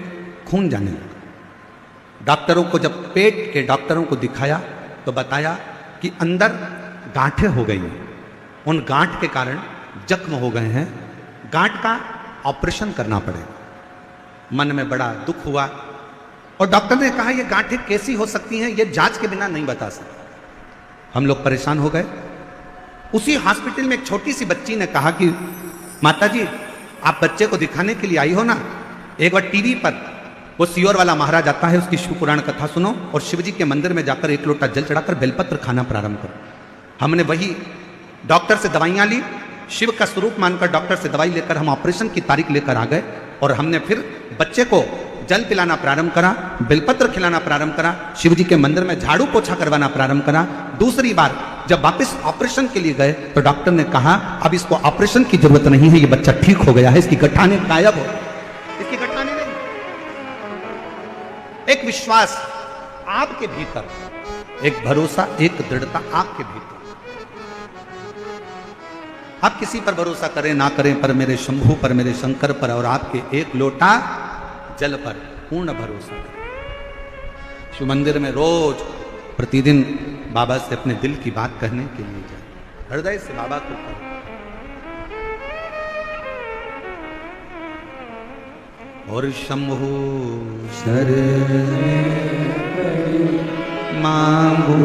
खून जाने लगा। डॉक्टरों को जब पेट के डॉक्टरों को दिखाया तो बताया कि अंदर गांठें हो गई हैं। उन गांठ के कारण जख्म हो गए हैं, गांठ का ऑपरेशन करना पड़ेगा। मन में बड़ा दुख हुआ और डॉक्टर ने कहा ये गांठें कैसी हो सकती हैं, ये जांच के बिना नहीं बता सकते। हम लोग परेशान हो गए। उसी हॉस्पिटल में एक छोटी सी बच्ची ने कहा कि माताजी, आप बच्चे को दिखाने के लिए आई हो ना, एक बार टीवी पर वो सियोर वाला महाराज आता है, उसकी शिव पुराण कथा सुनो और शिवजी के मंदिर में जाकर 1 लोटा जल चढ़ाकर बेलपत्र खाना प्रारंभ करो। हमने वही डॉक्टर से दवाइयां ली, शिव का स्वरूप मानकर डॉक्टर से दवाई लेकर हम ऑपरेशन की तारीख लेकर आ गए और हमने फिर बच्चे को जल पिलाना प्रारंभ करा, बेलपत्र खिलाना प्रारंभ करा, शिवजी के मंदिर में झाड़ू पोछा करवाना प्रारंभ करा। दूसरी बार जब वापस ऑपरेशन के लिए गए तो डॉक्टर ने कहा अब इसको ऑपरेशन की जरूरत नहीं है, ये बच्चा ठीक हो गया है, इसकी गठाने गायब हो, इसकी गठाने नहीं। एक विश्वास आपके भीतर, एक भरोसा, एक दृढ़ता आपके भीतर। आप किसी पर भरोसा करें ना करें, पर मेरे शंभू पर, मेरे शंकर पर और आपके 1 लोटा जल पर पूर्ण भरोसा करें। शिव मंदिर में रोज प्रतिदिन बाबा से अपने दिल की बात कहने के लिए जाए, हृदय से बाबा को करें। और शंभू शरण मांगू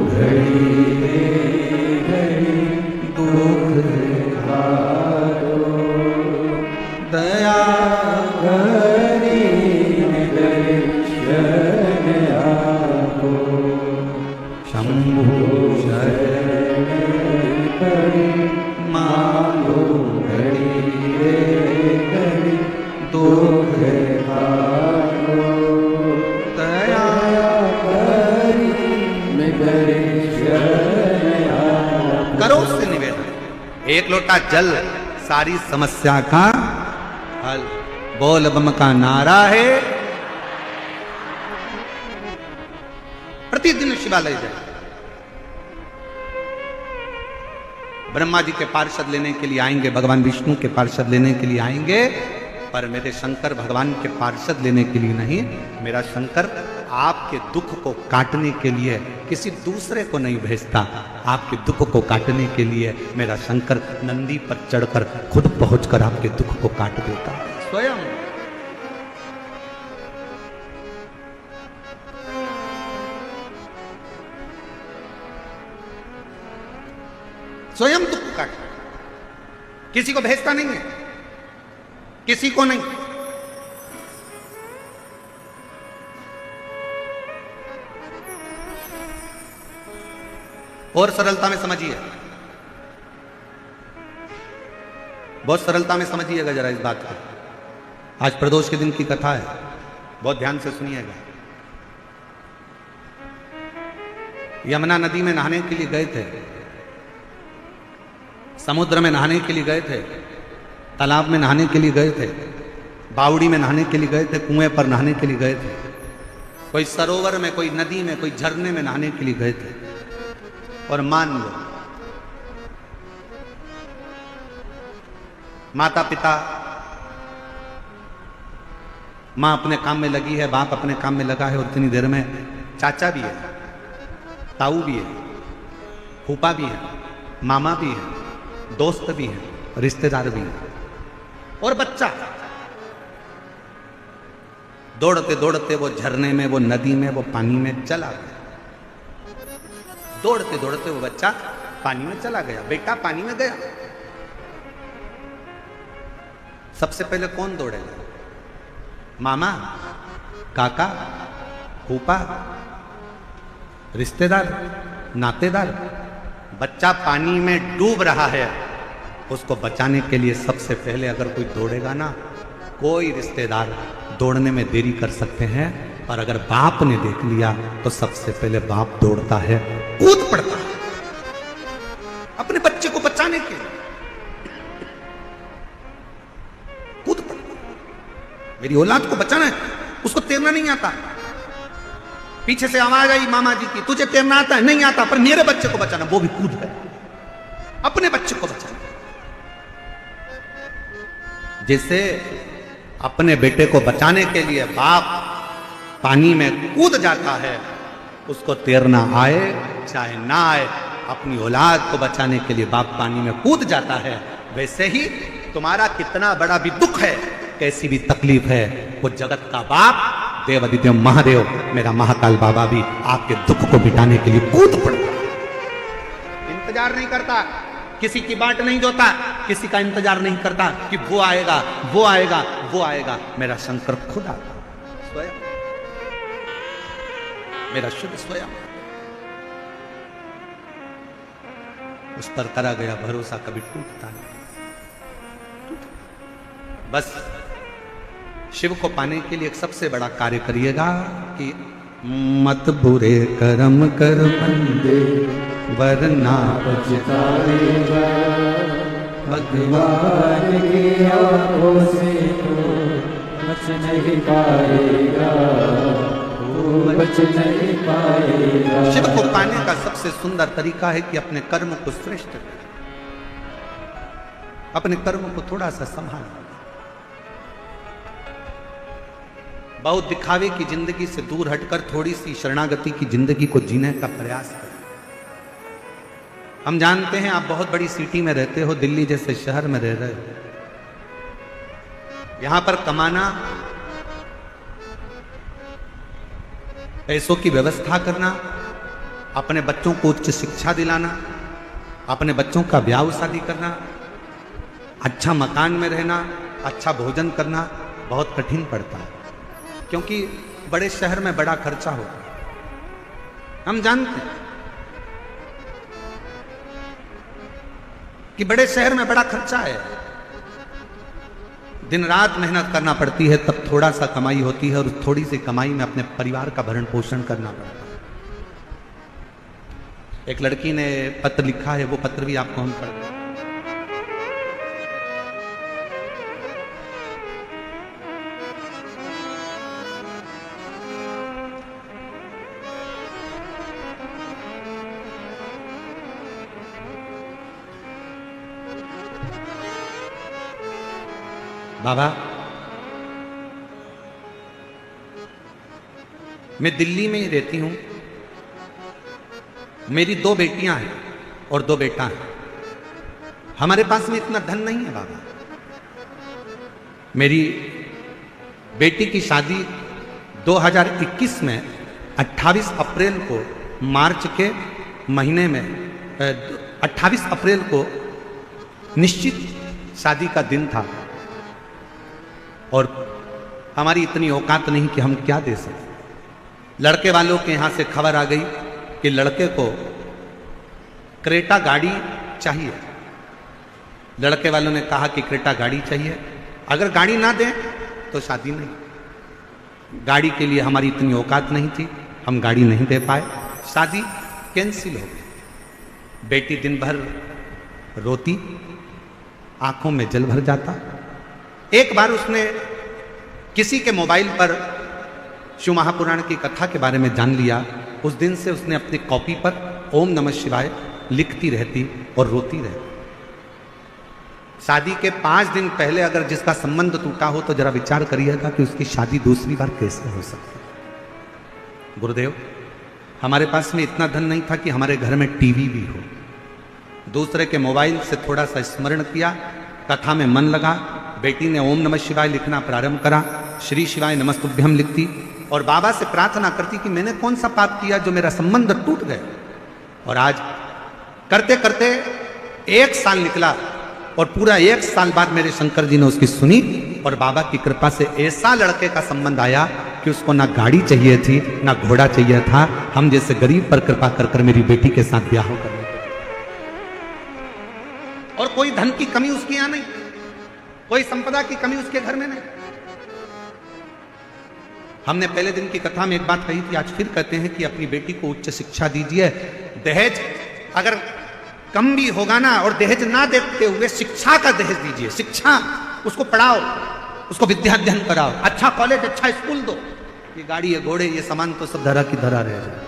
घड़ी दुख हारो, दया हरि दर्शन शंभु मांगो घड़ी रे घड़ी दुख हारो दया करी मैं करे शरण आया। करो उससे निवेदन, एक लोटा जल सारी समस्या का हल। बोल बम का नारा है, प्रतिदिन शिवालय जाए। ब्रह्मा जी के पार्षद लेने के लिए आएंगे, भगवान विष्णु के पार्षद लेने के लिए आएंगे, पर मेरे शंकर भगवान के पार्षद लेने के लिए नहीं। मेरा शंकर आपके दुख को काटने के लिए किसी दूसरे को नहीं भेजता, आपके दुख को काटने के लिए मेरा शंकर नंदी पर चढ़कर खुद पहुंचकर आपके दुख को काट देता है स्वयं। स्वयं दुख काट, किसी को भेजता नहीं है, किसी को नहीं। और सरलता में समझिए, बहुत सरलता में समझिएगा जरा इस बात को। आज प्रदोष के दिन की कथा है, बहुत ध्यान से सुनिएगा। यमुना नदी में नहाने के लिए गए थे, समुद्र में नहाने के लिए गए थे, तालाब में नहाने के लिए गए थे, बावड़ी में नहाने के लिए गए थे, कुएं पर नहाने के लिए गए थे, कोई सरोवर में, कोई नदी में, कोई झरने में नहाने के लिए गए थे। और मान लो माता पिता, मां अपने काम में लगी है, बाप अपने काम में लगा है, और इतनी देर में चाचा भी है, ताऊ भी है, फूफा भी है, मामा भी है, दोस्त भी है, रिश्तेदार भी है, और बच्चा दौड़ते दौड़ते वो झरने में, वो नदी में, वो पानी में चला गया। दौड़ते दौड़ते वो बच्चा पानी में चला गया, बेटा पानी में गया। सबसे पहले कौन दौड़ेगा? मामा, काका, फूफा, रिश्तेदार, नातेदार। बच्चा पानी में डूब रहा है, उसको बचाने के लिए सबसे पहले अगर कोई दौड़ेगा ना, कोई रिश्तेदार दौड़ने में देरी कर सकते हैं, और अगर बाप ने देख लिया तो सबसे पहले बाप दौड़ता है, कूद पड़ता है अपने बच्चे को बचाने के लिए, कूद पड़ता है। मेरी औलाद को बचाना है, उसको तैरना नहीं आता, पीछे से आवाज आई मामा जी की, तुझे तैरना आता है? नहीं आता, पर मेरे बच्चे को बचाना, वो भी कूद है, अपने बच्चे को बचाना। जैसे अपने बेटे को बचाने के लिए बाप पानी में कूद जाता है, उसको तैरना आए चाहे ना आए, अपनी औलाद को बचाने के लिए बाप पानी में कूद जाता है। वैसे ही तुम्हारा कितना बड़ा भी दुख है, कैसी भी तकलीफ है, वो जगत का बाप देवादिदेव महादेव, मेरा महाकाल बाबा भी आपके दुख को मिटाने के लिए कूद पड़ता है। इंतजार नहीं करता, किसी की बाट नहीं जोता, किसी का इंतजार नहीं करता कि वो आएगा, वो आएगा, वो आएगा। मेरा शंकर खुद आता स्वयं, मेरा शुद्ध स्वयं। उस पर करा गया भरोसा कभी टूटता नहीं। बस शिव को पाने के लिए एक सबसे बड़ा कार्य करिएगा कि मत बुरे कर्म कर बंदे वरना पछताएगा, भगवान की आंखों से तो बच नहीं पाएगा, वो बच नहीं पाएगा। शिव को पाने का सबसे सुंदर तरीका है कि अपने कर्म को श्रेष्ठ करें, अपने कर्म को थोड़ा सा संभालें, बहुत दिखावे की जिंदगी से दूर हटकर थोड़ी सी शरणागति की जिंदगी को जीने का प्रयास करें। हम जानते हैं आप बहुत बड़ी सिटी में रहते हो, दिल्ली जैसे शहर में रह रहे हो, यहां पर कमाना, पैसों की व्यवस्था करना, अपने बच्चों को उच्च शिक्षा दिलाना, अपने बच्चों का ब्याह शादी करना, अच्छा मकान में रहना, अच्छा भोजन करना बहुत कठिन पड़ता है, क्योंकि बड़े शहर में बड़ा खर्चा होता है। हम जानते हैं कि बड़े शहर में बड़ा खर्चा है, दिन रात मेहनत करना पड़ती है, तब थोड़ा सा कमाई होती है और थोड़ी सी कमाई में अपने परिवार का भरण पोषण करना पड़ता है। एक लड़की ने पत्र लिखा है, वो पत्र भी आपको हम पढ़ बाबा, मैं दिल्ली में ही रहती हूं, मेरी 2 बेटियां हैं और 2 बेटा हैं। हमारे पास में इतना धन नहीं है बाबा। मेरी बेटी की शादी 2021 में 28 अप्रैल को, मार्च के महीने में 28 अप्रैल को निश्चित शादी का दिन था और हमारी इतनी औकात नहीं कि हम क्या दे सकें। लड़के वालों के यहां से खबर आ गई कि लड़के को क्रेटा गाड़ी चाहिए। लड़के वालों ने कहा कि क्रेटा गाड़ी चाहिए, अगर गाड़ी ना दें तो शादी नहीं। गाड़ी के लिए हमारी इतनी औकात नहीं थी, हम गाड़ी नहीं दे पाए, शादी कैंसिल हो गई। बेटी दिन भर रोती, आंखों में जल भर जाता। एक बार उसने किसी के मोबाइल पर शिव महापुराण की कथा के बारे में जान लिया। उस दिन से उसने अपनी कॉपी पर ओम नमः शिवाय लिखती रहती और रोती रहती। शादी के 5 दिन पहले अगर जिसका संबंध टूटा हो तो जरा विचार करिएगा कि उसकी शादी दूसरी बार कैसे हो सकती है। गुरुदेव, हमारे पास में इतना धन नहीं था कि हमारे घर में टीवी भी हो। दूसरे के मोबाइल से थोड़ा सा स्मरण किया, कथा में मन लगा, बेटी ने ओम नमः शिवाय लिखना प्रारंभ करा, श्री शिवाय नमस्तुभ्यम लिखती और बाबा से प्रार्थना करती कि मैंने कौन सा पाप किया जो मेरा संबंध टूट गया। और आज करते करते 1 साल निकला और पूरा 1 साल बाद मेरे शंकर जी ने उसकी सुनी और बाबा की कृपा से ऐसा लड़के का संबंध आया कि उसको ना गाड़ी चाहिए थी ना घोड़ा चाहिए था। हम जैसे गरीब पर कृपा कर कर मेरी बेटी के साथ ब्याह करने और कोई धन की कमी उसके यहां नहीं, कोई संपदा की कमी उसके घर में नहीं। हमने पहले दिन की कथा में एक बात कही थी, आज फिर कहते हैं कि अपनी बेटी को उच्च शिक्षा दीजिए। दहेज अगर कम भी होगा ना, और दहेज ना देते हुए शिक्षा का दहेज दीजिए। शिक्षा, उसको पढ़ाओ, उसको विद्या अध्ययन कराओ, अच्छा कॉलेज, अच्छा स्कूल दो। ये गाड़ी, ये घोड़े, ये सामान तो सब धरा की धरा रह जाए।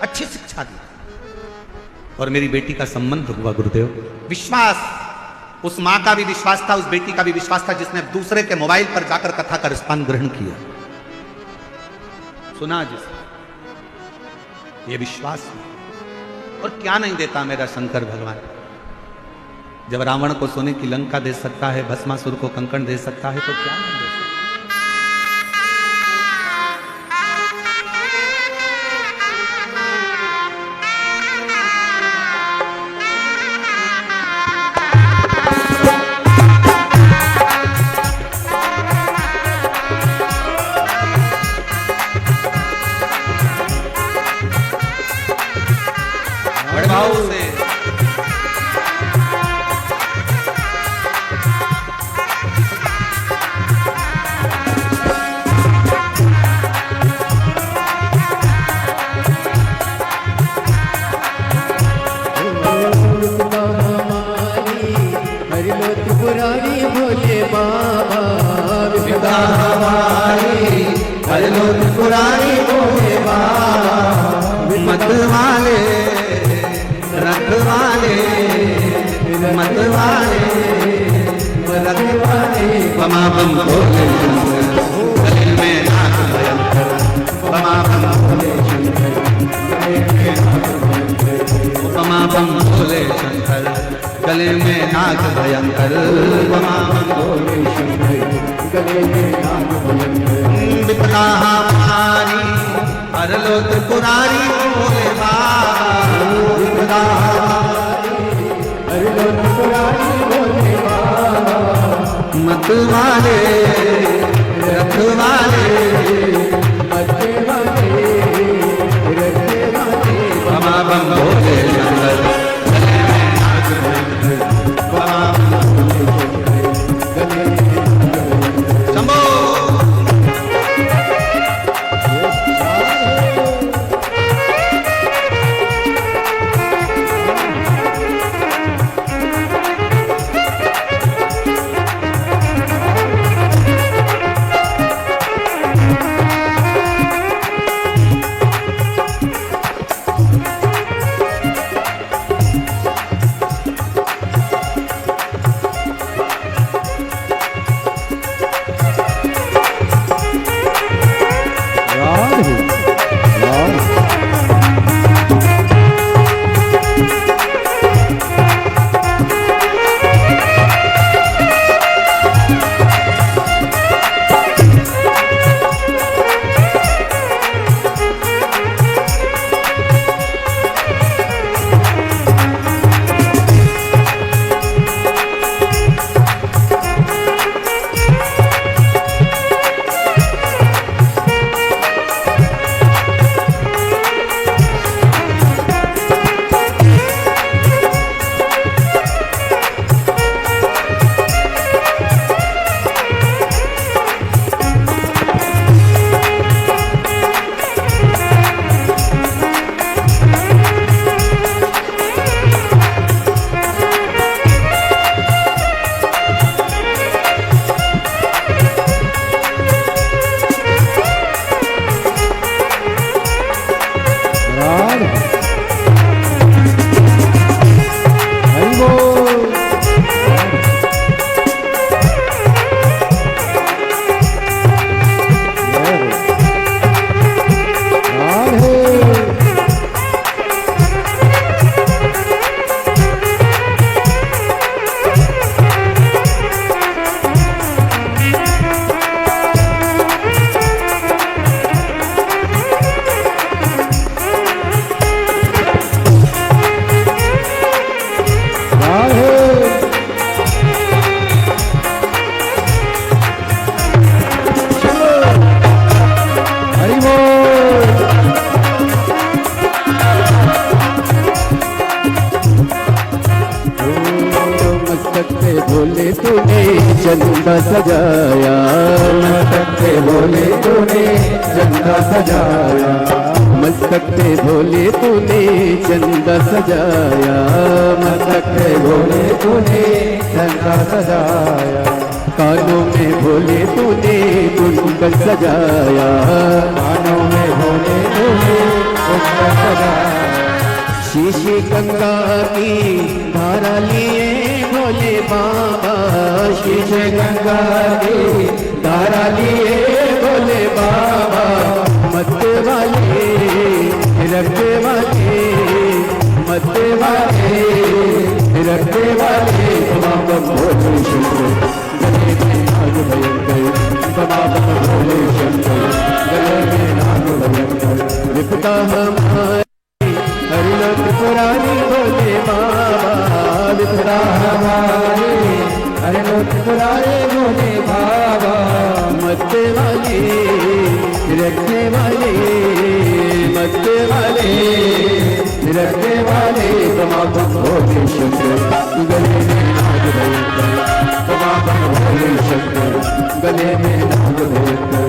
अच्छी शिक्षा दी और मेरी बेटी का संबंध हुआ। गुरुदेव, विश्वास, उस मां का भी विश्वास था, उस बेटी का भी विश्वास था जिसने दूसरे के मोबाइल पर जाकर कथा का रिस्पान ग्रहण किया, सुना जिसने, ये विश्वास। और क्या नहीं देता मेरा शंकर भगवान। जब रावण को सोने की लंका दे सकता है, भस्मासुर को कंकण दे सकता है, तो क्या नहीं दे सकता। गले में नाग भयंकर, विपदा हमारी हर लो त्रिपुरारी भोले बाबा, विपदा हर लो त्रिपुरारी भोले बाबा, मत वाले रख वाले बम भोले शंकर, हरि बोल। भोले तूने चंदा सजाया, मस्तक पे भोले तूने चंदा सजाया, मस्तक पे भोले तूने चंदा सजाया, मस्तक पे भोले तूने चंदा सजाया, कानों में भोले तूने कुंडल सजाया, कानों में भोले तूने कुंडल सजाया, शीशी गंगा की धारा लिए भोले बाबा, शीशे गंगा की धारा लिए भोले बाबा, मत वाले रखने वाले, मत वाले रखने वाले, बाबा भोले शंकर गले में नाग भयंकर, बाबा भोले शंकर गले में नाग भयंकर, विपदा हमारे हरिलो त्रिपुरारी भोले बाबा, विपदा हमारे हरिलो त्रिपुरारी भोले बाबा, मत वाले रखने वाले, मत वाले रखने वाले, बाबा भोले शंकर गले में नाग भयंकर, बाबा भोले शंकर गले में नाग भयंकर।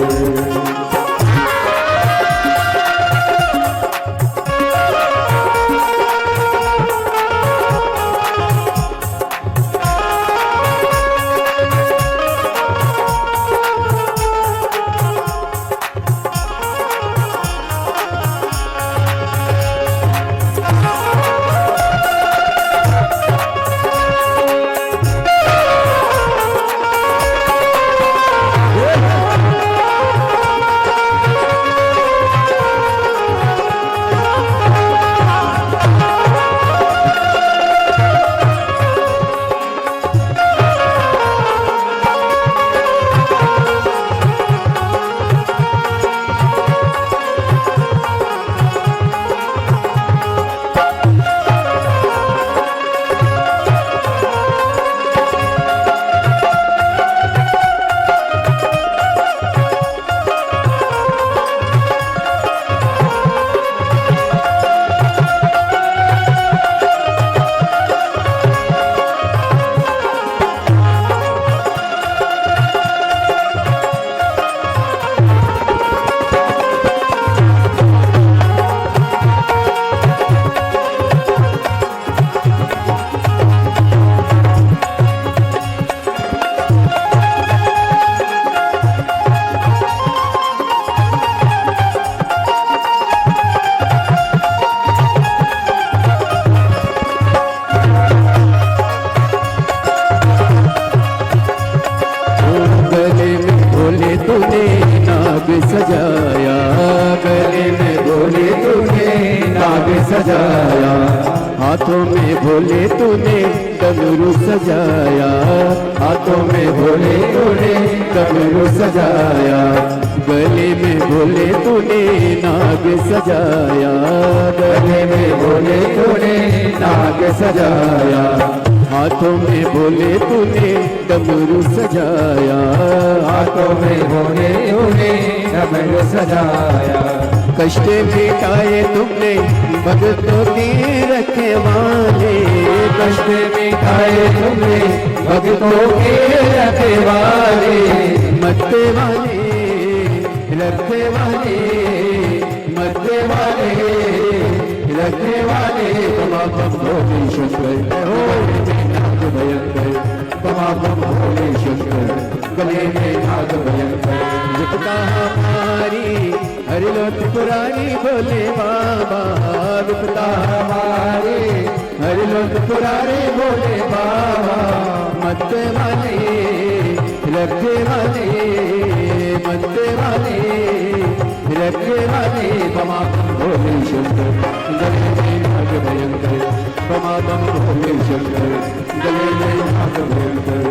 सजाया, गले में भोले तूने नाग सजाया, हाथों में भोले तूने डमरू सजाया, हाथों में भोले तूने डमरू सजाया, गले में भोले तूने नाग सजाया, गले में भोले तूने नाग सजाया, हाथों में भोले तूने डमरू सजाया, हाथों में भोले तूने डमरू सजाया, कष्ट मिटाए तुमने भक्तों की रखे वाले, कष्ट मिटाए तुमने भक्तों के रखे वाले, मरते वाले रखने वाले, मरते वाले रखने वाले, बाबा भोले शंकर हो नाग भयंकर, बाबा भोले शंकर गले में नाग भयंकर, विपदा हमारी हरिलो त्रिपुरारी भोले बाबा, विपदा हमारे, हरि लोक पुरारे बोले बाबा। मत्ते वाले रखे वाले, मत्ते वाले रखे वाले, बमा भोले शंकर गले में नाग भयंकर, बमा बम भोले शंकर गले में नाग भयंकर।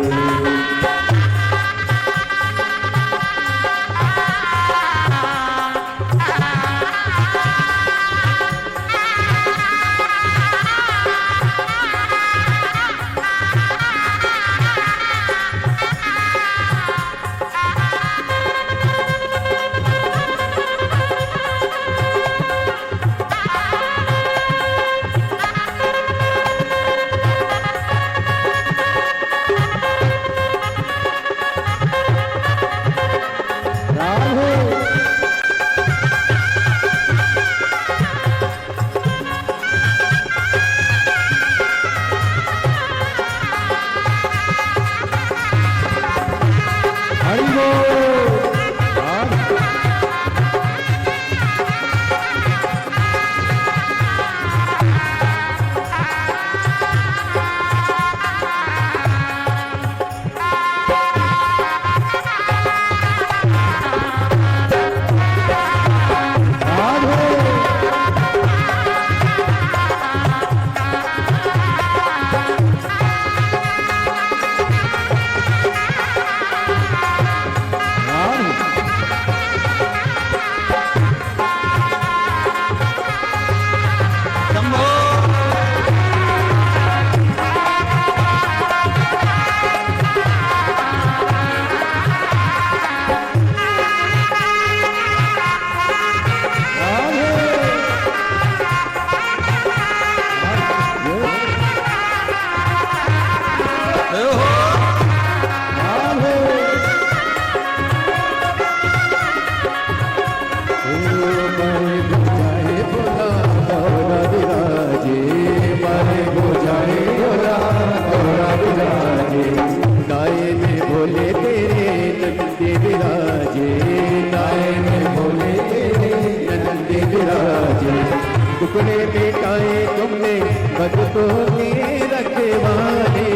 टुकड़े मिटाए तुमने भक्तों के रखवाले,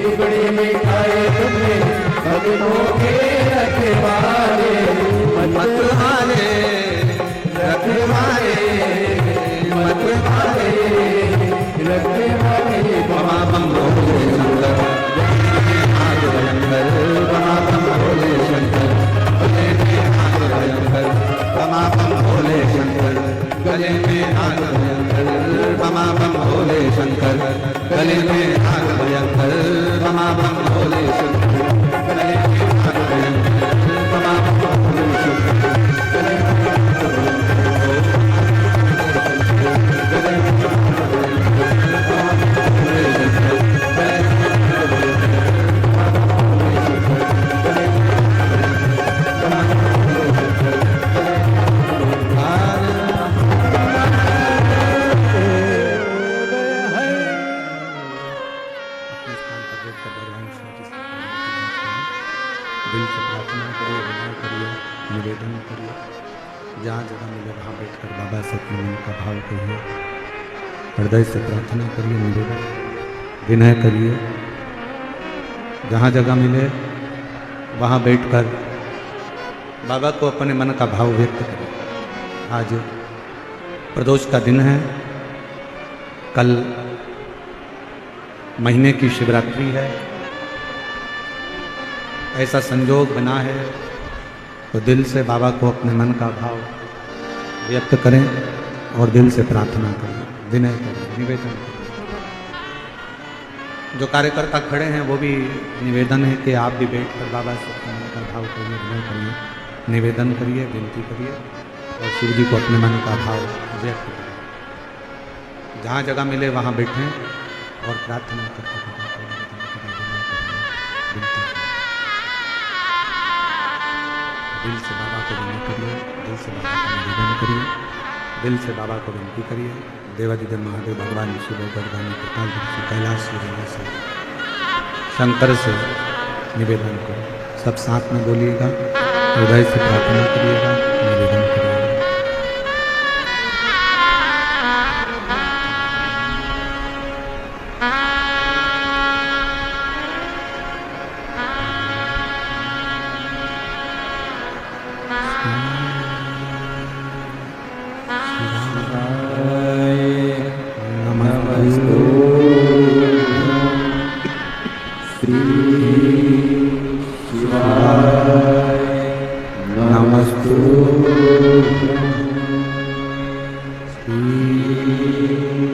टुकड़े मिटाए तुमने भक्तों के रखवाले। मतवाले रखवाले, मतवाले रखवाले, बमा बम भोले शंकर नाग भयंकर, बमा बम भोले शंकर गले में नाग भयंकर, बमा बम भोले शंकर गले में नाग भयंकर, बमा बम भोले शंकर गले में नाग भयंकर, बमा बम भोले शंकर गले में नाग भयंकर, बमा बम भोले शंकर गले में नाग दिल से प्रार्थना करिए, विनय करिए, निवेदन करिए। जहाँ जगह मिले वहाँ बैठकर बाबा से अपने मन का भाव कहिए, हृदय से प्रार्थना करिए, निवेदन विनय करिए। जहाँ जगह मिले वहाँ बैठकर बाबा को अपने मन का भाव व्यक्त करिए। आज प्रदोष का दिन है, कल महीने की शिवरात्रि है। ऐसा संजोग बना है तो दिल से बाबा को अपने मन का भाव व्यक्त करें और दिल से प्रार्थना करें, विनय करें, निवेदन करें। जो कार्यकर्ता खड़े हैं वो भी निवेदन है कि आप भी बैठकर बाबा से अपने मन का भाव करिए, विनय करिए, निवेदन करिए, विनती करिए और शिव जी को अपने मन का भाव व्यक्त करें। जहाँ जगह मिले वहाँ बैठें और प्रार्थना करते दिल से बाबा को विनय करिए, दिल से बाबा का निवेदन करिए, दिल से बाबा को विनती करिए। देवादिदेव महादेव भगवान शिव गर्दानी प्रकाश से कैलाश से शंकर से निवेदन करो। सब साथ में बोलिएगा, हृदय से प्रार्थना करिएगा, निवेदन करिएगा। शिवाय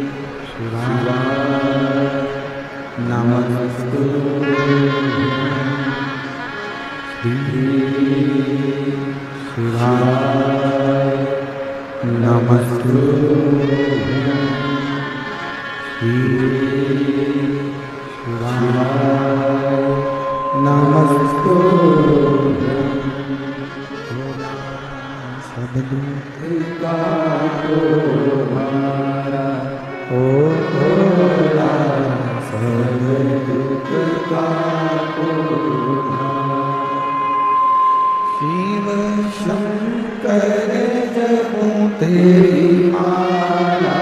नमस्तुभ्यं श्री शिवाय नमस्तुभ्यं श्री शिवाय नमस्तुभ्यं सब दुख का तुम्हारा ओ भोला सब दुख का शिव शंकर जपूं तेरी माला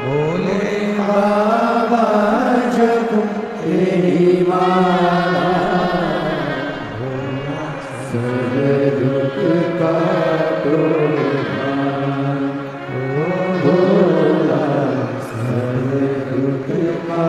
भोले बाबा जपूं तेरी माला भोला सब दुख का ओ भोला सब दुख का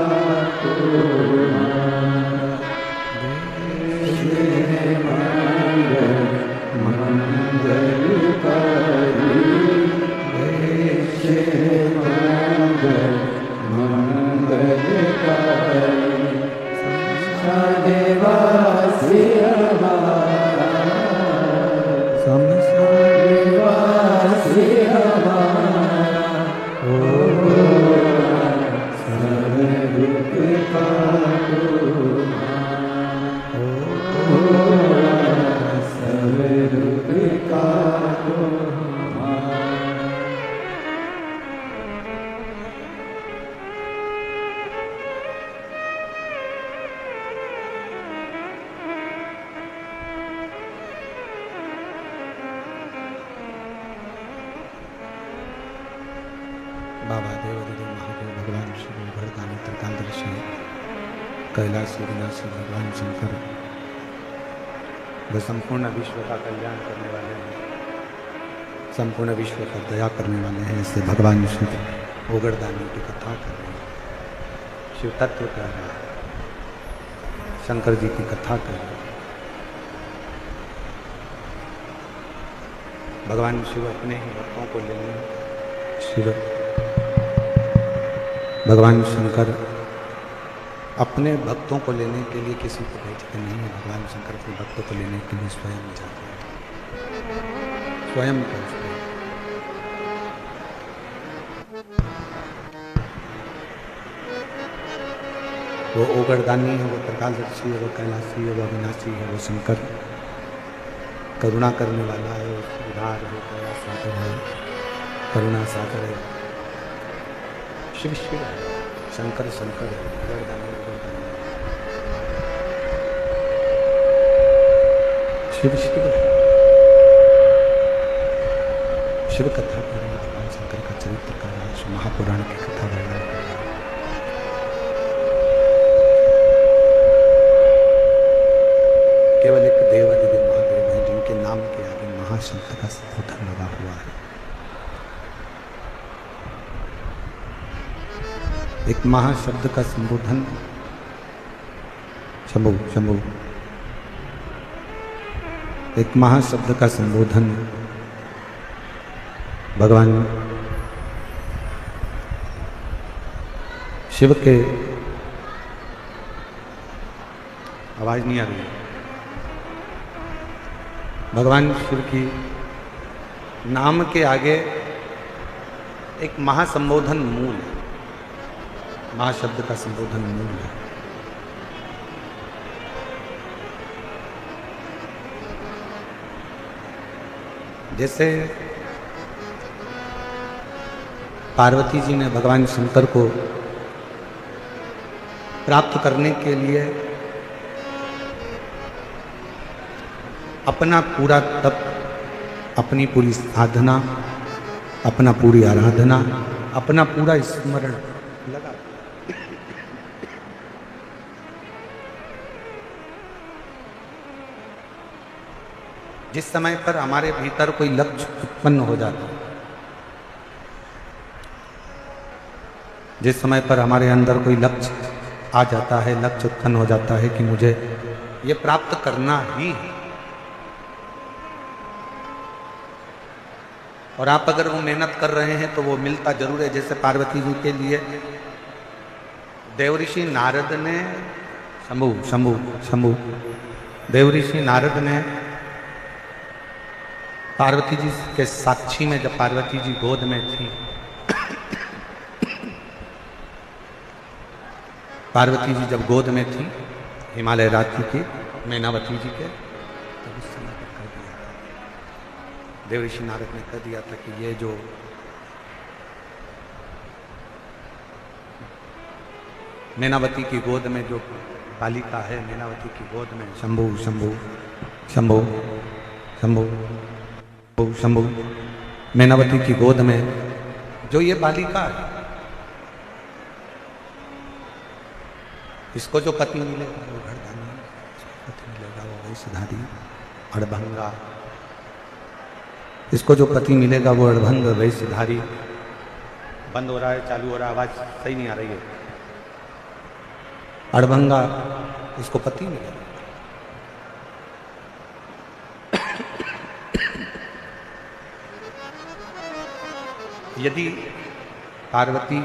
बाबा देवादिदेव महादेव भगवान शिव भरदानी त्रिकांतदर्शी कैलाशी विनाशी भगवान शंकर व संपूर्ण विश्व का कल्याण करने वाले हैं, संपूर्ण विश्व पर दया करने वाले हैं। इससे भगवान शिव ओगरदानी की कथा कर रहे हैं, शिव तत्व कह रहे हैं, शंकर जी की कथा कर रहे हैं। भगवान शिव अपने ही भक्तों को लेने शिव भगवान शंकर अपने भक्तों को लेने के लिए किसी को भेजते नहीं है। भगवान शंकर अपने भक्तों को लेने के लिए स्वयं जाते हैं, स्वयं पहुँचते हैं। वो ओगरदानी है, वो त्रिकालदर्शी है, वो कैलाशी है, वो अविनाशी है, वो शंकर करुणा करने वाला है, उदार है, दया सागर है, करुणा सागर है। शिव शिव है, शंकर शंकर है, ओगरदानी ओगरदानी। शिव शिव है, शिव कथा कर रहे हैं, भगवान शंकर का चरित्र कर रहे हैं, महापुराण की कथा वर्णन कर रहे हैं। केवल एक देवादिदेव महादेव हैं जिनके नाम के आगे महाशब्द का संबोधन लगा हुआ है। एक महाशब्द का संबोधन शंभु शंभु, एक महाशब्द का संबोधन भगवान शिव के आवाज नहीं आ रही है। भगवान शिव की नाम के आगे एक महासंबोधन मूल है, महाशब्द का संबोधन मूल है। जैसे पार्वती जी ने भगवान शंकर को प्राप्त करने के लिए अपना पूरा तप, अपनी पूरी साधना, अपना पूरी आराधना, अपना पूरा स्मरण लगा। जिस समय पर हमारे भीतर कोई लक्ष्य उत्पन्न हो जाता है, जिस समय पर हमारे अंदर कोई लक्ष्य आ जाता है, लक्ष्य उत्पन्न हो जाता है कि मुझे ये प्राप्त करना ही है, और आप अगर वो मेहनत कर रहे हैं तो वो मिलता जरूर है। जैसे पार्वती जी के लिए देवऋषि नारद ने शंभु शंभु शंभु देवऋषि नारद ने पार्वती जी के साक्षी में, जब पार्वती जी गोद में थी, पार्वती जी जब गोद में थी हिमालय राज्य की मैनावती जी के, तब उस समय पर कह दिया था, देवऋषि नारद ने कह दिया था कि ये जो मैनावती की गोद में जो बालिका है, मैनावती की गोद में शंभु शंभु शंभु शंभु शंभु मैनावती की गोद में जो ये बालिका है, इसको जो पति मिलेगा वो घरधानी, इसको पति मिलेगा वो वैश्यधारी अड़भंगा, इसको जो पति मिलेगा वो अड़भंग वैश्यधारी। बंद हो रहा है, चालू हो रहा है, आवाज सही नहीं आ रही है। अड़भंगा इसको पति मिलेगा। यदि पार्वती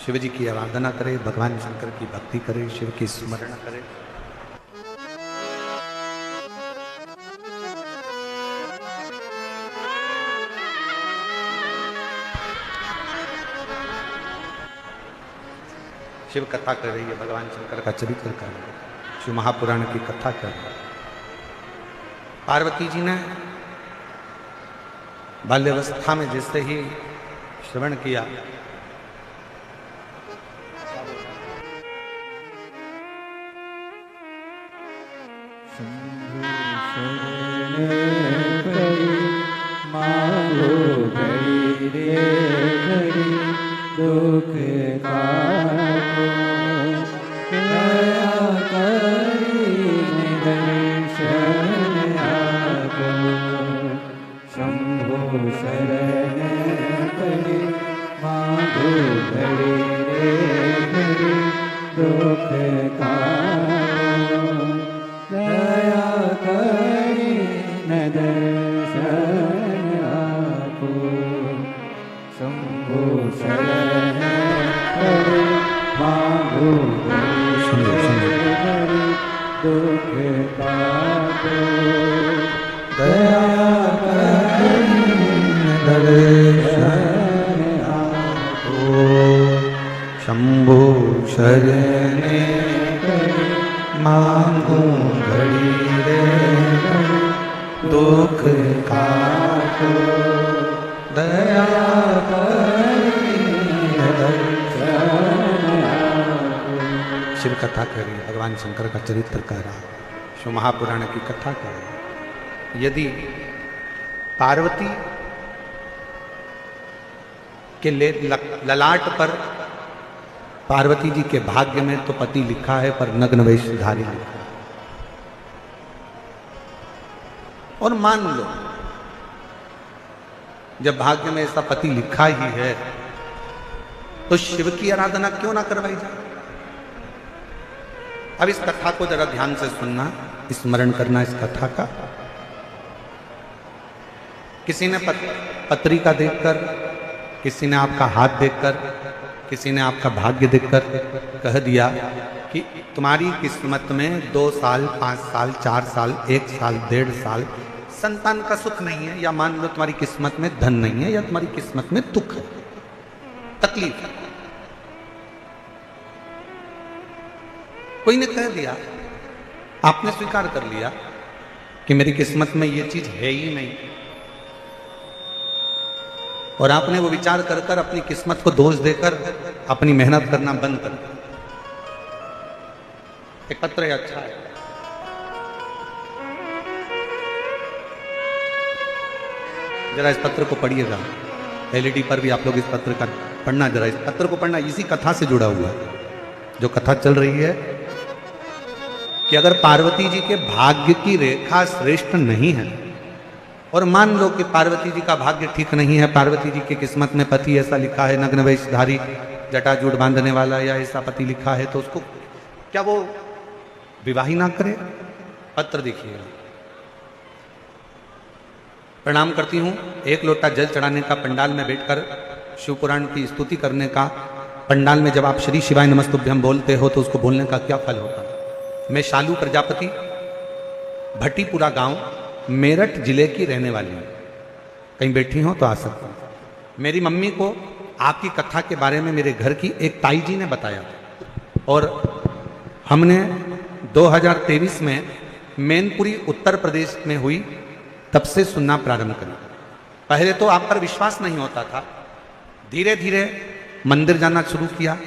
शिव जी की आराधना करे, भगवान शंकर की भक्ति करे, शिव की स्मरण करे, शिव कथा कर रही है, भगवान शंकर का चरित्र कर रही है, शिव महापुराण की कथा कर रही है। पार्वती जी ने बाल्यावस्था में जैसे ही श्रवण किया, शंभु शरणे मांगू घड़ी रे दुख काटो दया शिव कथा करी, भगवान शंकर का चरित्र कर रहा, शिव महापुराण की कथा कर रहा। यदि पार्वती के ललाट पर पार्वती जी के भाग्य में तो पति लिखा है, पर नग्न वेशधारी लिखा है। और मान लो जब भाग्य में ऐसा पति लिखा ही है तो शिव की आराधना क्यों ना करवाई जाए। अब इस कथा को जरा ध्यान से सुनना, स्मरण करना इस कथा का। किसी ने पत्रिका देखकर, किसी ने आपका हाथ देखकर, किसी ने आपका भाग्य देखकर कह दिया कि तुम्हारी किस्मत में 2 साल, 5 साल, 4 साल, 1 साल, 1.5 साल संतान का सुख नहीं है, या मान लो तुम्हारी किस्मत में धन नहीं है, या तुम्हारी किस्मत में दुख है, तकलीफ है। कोई ने कह दिया, आपने स्वीकार कर लिया कि मेरी किस्मत में ये चीज है ही नहीं, और आपने वो विचार कर कर अपनी किस्मत को दोष देकर अपनी मेहनत करना बंद कर दिया। एक पत्र है, अच्छा है, जरा इस पत्र को पढ़िएगा। एलईडी पर भी आप लोग इस पत्र का पढ़ना, जरा इस पत्र को पढ़ना, इसी कथा से जुड़ा हुआ है। जो कथा चल रही है कि अगर पार्वती जी के भाग्य की रेखा श्रेष्ठ नहीं है, और मान लो कि पार्वती जी का भाग्य ठीक नहीं है, पार्वती जी की किस्मत में पति ऐसा लिखा है, नग्न वेशधारी, जटाजूट बांधने वाला, या ऐसा पति लिखा है, तो उसको क्या वो विवाह ही ना करे। पत्र देखिएगा, प्रणाम करती हूँ। एक लोटा जल चढ़ाने का, पंडाल में बैठकर शिव पुराण की स्तुति करने का, पंडाल में जब आप श्री शिवाय नमस्तुभ्यम बोलते हो तो उसको बोलने का क्या फल होता है। मैं शालू प्रजापति, भट्टीपुरा गांव, मेरठ जिले की रहने वाली हूँ। कहीं बैठी हो तो आ सकता हूँ। मेरी मम्मी को आपकी कथा के बारे में मेरे घर की एक ताई जी ने बताया और हमने 2023 में मैनपुरी उत्तर प्रदेश में हुई तब से सुनना प्रारंभ करा। पहले तो आप पर विश्वास नहीं होता था, धीरे धीरे मंदिर जाना शुरू किया,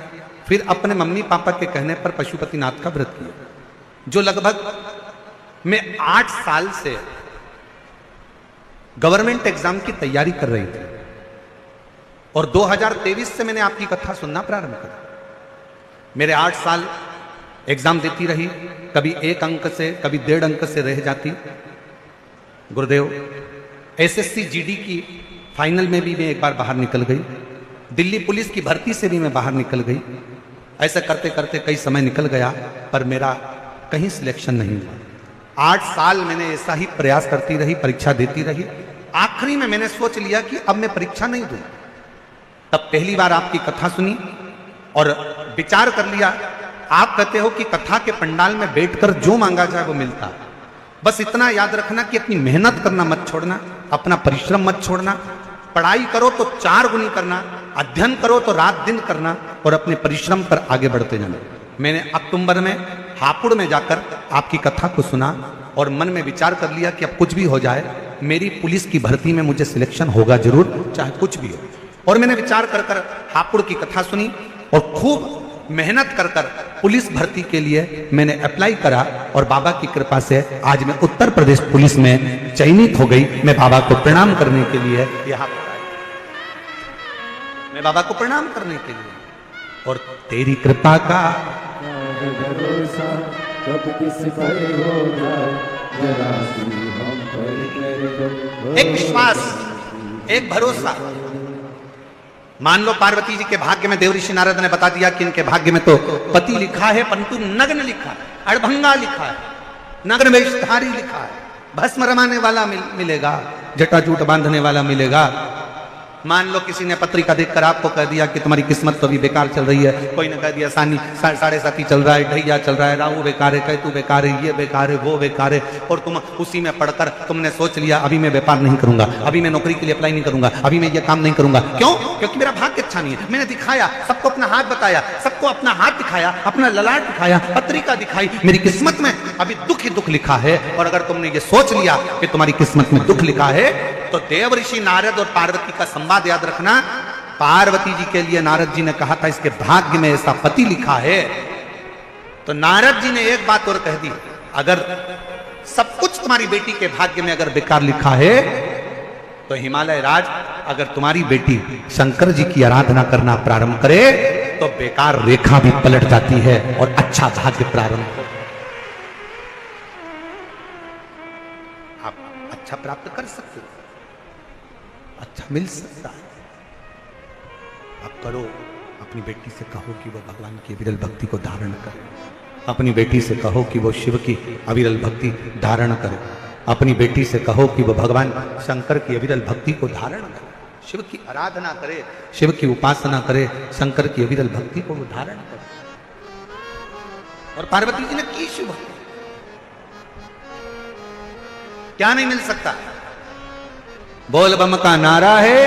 फिर अपने मम्मी पापा के कहने पर पशुपतिनाथ का व्रत किया, जो लगभग मैं 8 साल से गवर्नमेंट एग्जाम की तैयारी कर रही थी और 2023 से मैंने आपकी कथा सुनना प्रारंभ करा। मेरे 8 साल एग्जाम देती रही, कभी 1 अंक से, कभी 1.5 अंक से रह जाती। गुरुदेव, एसएससी जीडी की फाइनल में भी मैं एक बार बाहर निकल गई, दिल्ली पुलिस की भर्ती से भी मैं बाहर निकल गई। ऐसे करते करते कई समय निकल गया पर मेरा कहीं सिलेक्शन नहीं हुआ। 8 साल मैंने ऐसा ही प्रयास करती रही, परीक्षा देती रही। आखिरी में मैंने सोच लिया कि अब मैं परीक्षा नहीं दूं। तब पहली बार आपकी कथा सुनी और विचार कर लिया। आप कहते हो कि कथा के पंडाल में बैठकर जो मांगा जाए वो मिलता है। बस इतना याद रखना कि अपनी मेहनत करना मत छोड़ना, अपना परिश्रम मत छोड़ना। पढ़ाई करो तो 4 गुनी करना, अध्ययन करो तो रात दिन करना और अपने परिश्रम पर आगे बढ़ते जाना। मैंने अक्टूबर में हापुड़ में जाकर आपकी कथा को सुना और मन में विचार कर लिया कि अब कुछ भी हो जाए, मेरी पुलिस की भर्ती में मुझे सिलेक्शन होगा जरूर, चाहे कुछ भी हो। और मैंने विचार कर कर हापुड़ की कथा सुनी और खूब मेहनत कर कर पुलिस भर्ती के लिए मैंने अप्लाई करा और बाबा की कृपा से आज मैं उत्तर प्रदेश पुलिस में चयनित हो गई। मैं बाबा को प्रणाम करने के लिए यहाँ पर आई, मैं बाबा को प्रणाम करने के लिए। और तेरी कृपा का भरोसा कब किस पर हो जाए, जरा सी हम पर कर दो। एक विश्वास, एक भरोसा। मान लो पार्वती जी के भाग्य में देवऋषि नारद ने बता दिया कि इनके भाग्य में तो पति लिखा है परंतु नग्न लिखा है, अड़भंगा लिखा है, नग्न वेशधारी लिखा है, भस्म रमाने वाला मिलेगा, जटाजूट बांधने वाला मिलेगा। मान लो किसी ने पत्रिका देखकर आपको कह दिया कि तुम्हारी किस्मत तो अभी बेकार चल रही है, कोई ने कह दिया साढ़े साथी चल रहा है, ढैया चल रहा है, राहु बेकार है, केतु बेकार है, ये बेकार है, वो बेकार है, और तुम उसी में पढ़कर तुमने सोच लिया अभी मैं व्यापार नहीं करूंगा, अभी मैं नौकरी के लिए अप्लाई नहीं करूंगा, अभी मैं ये काम नहीं करूंगा। क्यों? क्योंकि मेरा भाग्य अच्छा नहीं है। मैंने दिखाया, सबको अपना हाथ बताया, सबको अपना हाथ दिखाया, अपना ललाट दिखाया, पत्रिका दिखाई, मेरी किस्मत में अभी दुख ही दुख लिखा है। और अगर तुमने ये सोच लिया कि तुम्हारी किस्मत में दुख लिखा है तो देवऋषि नारद और पार्वती का संवाद याद रखना। पार्वती जी के लिए नारद जी ने कहा था इसके भाग्य में ऐसा पति लिखा है, तो नारद जी ने एक बात और कह दी, अगर सब कुछ तुम्हारी बेटी के भाग्य में अगर बेकार लिखा है तो हिमालय राज अगर तुम्हारी बेटी शंकर जी की आराधना करना प्रारंभ करे तो बेकार रेखा भी पलट जाती है और अच्छा भाग्य प्रारंभ हो, आप अच्छा प्राप्त कर सकते हो, अच्छा मिल सकता है। आप करो, अपनी बेटी से कहो कि वो भगवान की अविरल भक्ति को धारण करे, अपनी बेटी से कहो कि वो शिव की अविरल भक्ति धारण करे, अपनी बेटी से कहो कि वो भगवान शंकर की अविरल भक्ति को धारण करे, शिव की आराधना करे, शिव की उपासना करे, शंकर की अविरल भक्ति को वो धारण करे। और पार्वती जी ने की शिव भक्ति, क्या नहीं मिल सकता? बोल बम का नारा है,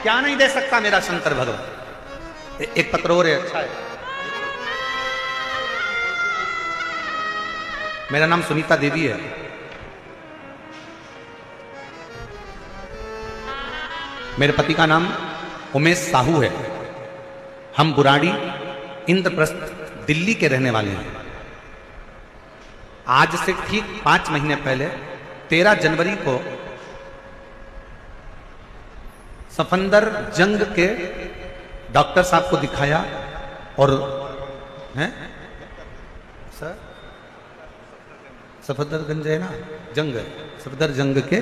क्या नहीं दे सकता मेरा शंकर भगवान। एक पत्र और है, अच्छा है। मेरा नाम सुनीता देवी है, मेरे पति का नाम उमेश साहू है। हम बुराड़ी इंद्रप्रस्थ दिल्ली के रहने वाले हैं। आज से ठीक 5 महीने पहले 13 जनवरी को सफंदर जंग के डॉक्टर साहब को दिखाया और हैं सर सफदरगंज है ना, जंग है, सफदर जंग के